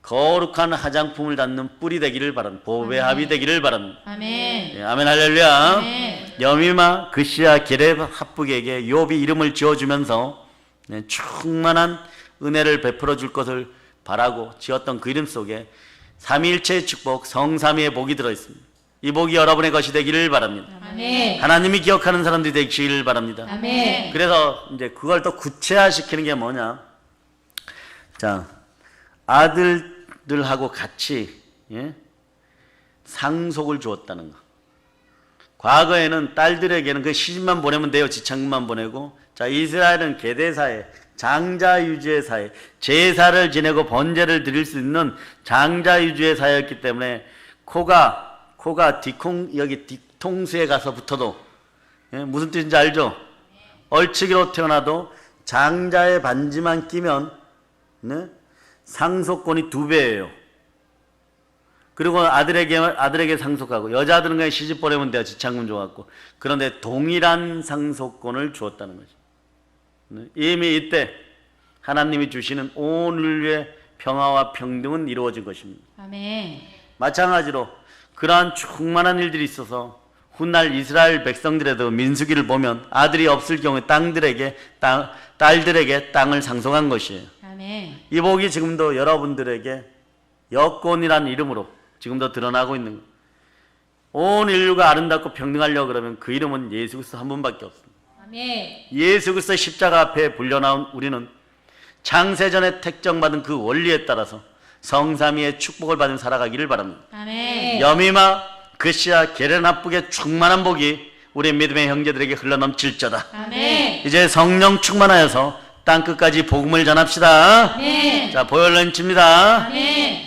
거룩한 화장품을 닿는 뿔이 되기를 바랍니다. 보배합이 되기를 바랍니다. 아멘. 예, 아멘 할렐루야. 아멘. 여미마, 그시아, 계례합북에게 욥이 이름을 지어주면서 충만한 은혜를 베풀어 줄 것을 바라고 지었던 그 이름 속에 삼위일체의 축복, 성삼위의 복이 들어있습니다. 이 복이 여러분의 것이 되기를 바랍니다. 아멘. 하나님이 기억하는 사람들이 되시기를 바랍니다. 아멘. 그래서 이제 그걸 더 구체화시키는 게 뭐냐? 자, 아들들하고 같이 상속을 주었다는 거. 과거에는 딸들에게는 그 시집만 보내면 돼요. 지창금만 보내고. 자, 이스라엘은 계대사회, 장자유주의 사회, 제사를 지내고 번제를 드릴 수 있는 장자유주의 사회였기 때문에 코가 여기 뒤통수에 가서 붙어도 무슨 뜻인지 알죠? 얼치기로 태어나도 장자의 반지만 끼면 상속권이 2배예요. 그리고 아들에게 상속하고 여자들은 그냥 시집 보내면 돼요. 지창금 줘갖고. 그런데 동일한 상속권을 주었다는 거죠. 이미 이때 하나님이 주시는 온 인류의 평화와 평등은 이루어진 것입니다. 아멘. 마찬가지로 그러한 충만한 일들이 있어서 훗날 이스라엘 백성들에도 민수기를 보면 아들이 없을 경우에 딸들에게 땅을 상속한 것이에요. 아멘. 이 복이 지금도 여러분들에게 여권이라는 이름으로 지금도 드러나고 있는 거예요. 온 인류가 아름답고 평등하려고 그러면 그 이름은 예수 그리스도 한 분밖에 없습니다. 아멘. 예수 그리스도 십자가 앞에 불려나온 우리는 창세전에 택정받은 그 원리에 따라서 성삼위의 축복을 받으며 살아가기를 바랍니다. 아멘. 여미마, 그시아, 계례납북의 충만한 복이 우리 믿음의 형제들에게 흘러넘칠저다. 아멘. 이제 성령 충만하여서 땅끝까지 복음을 전합시다. 아멘. 자, 보혈 넘칩니다. 아멘.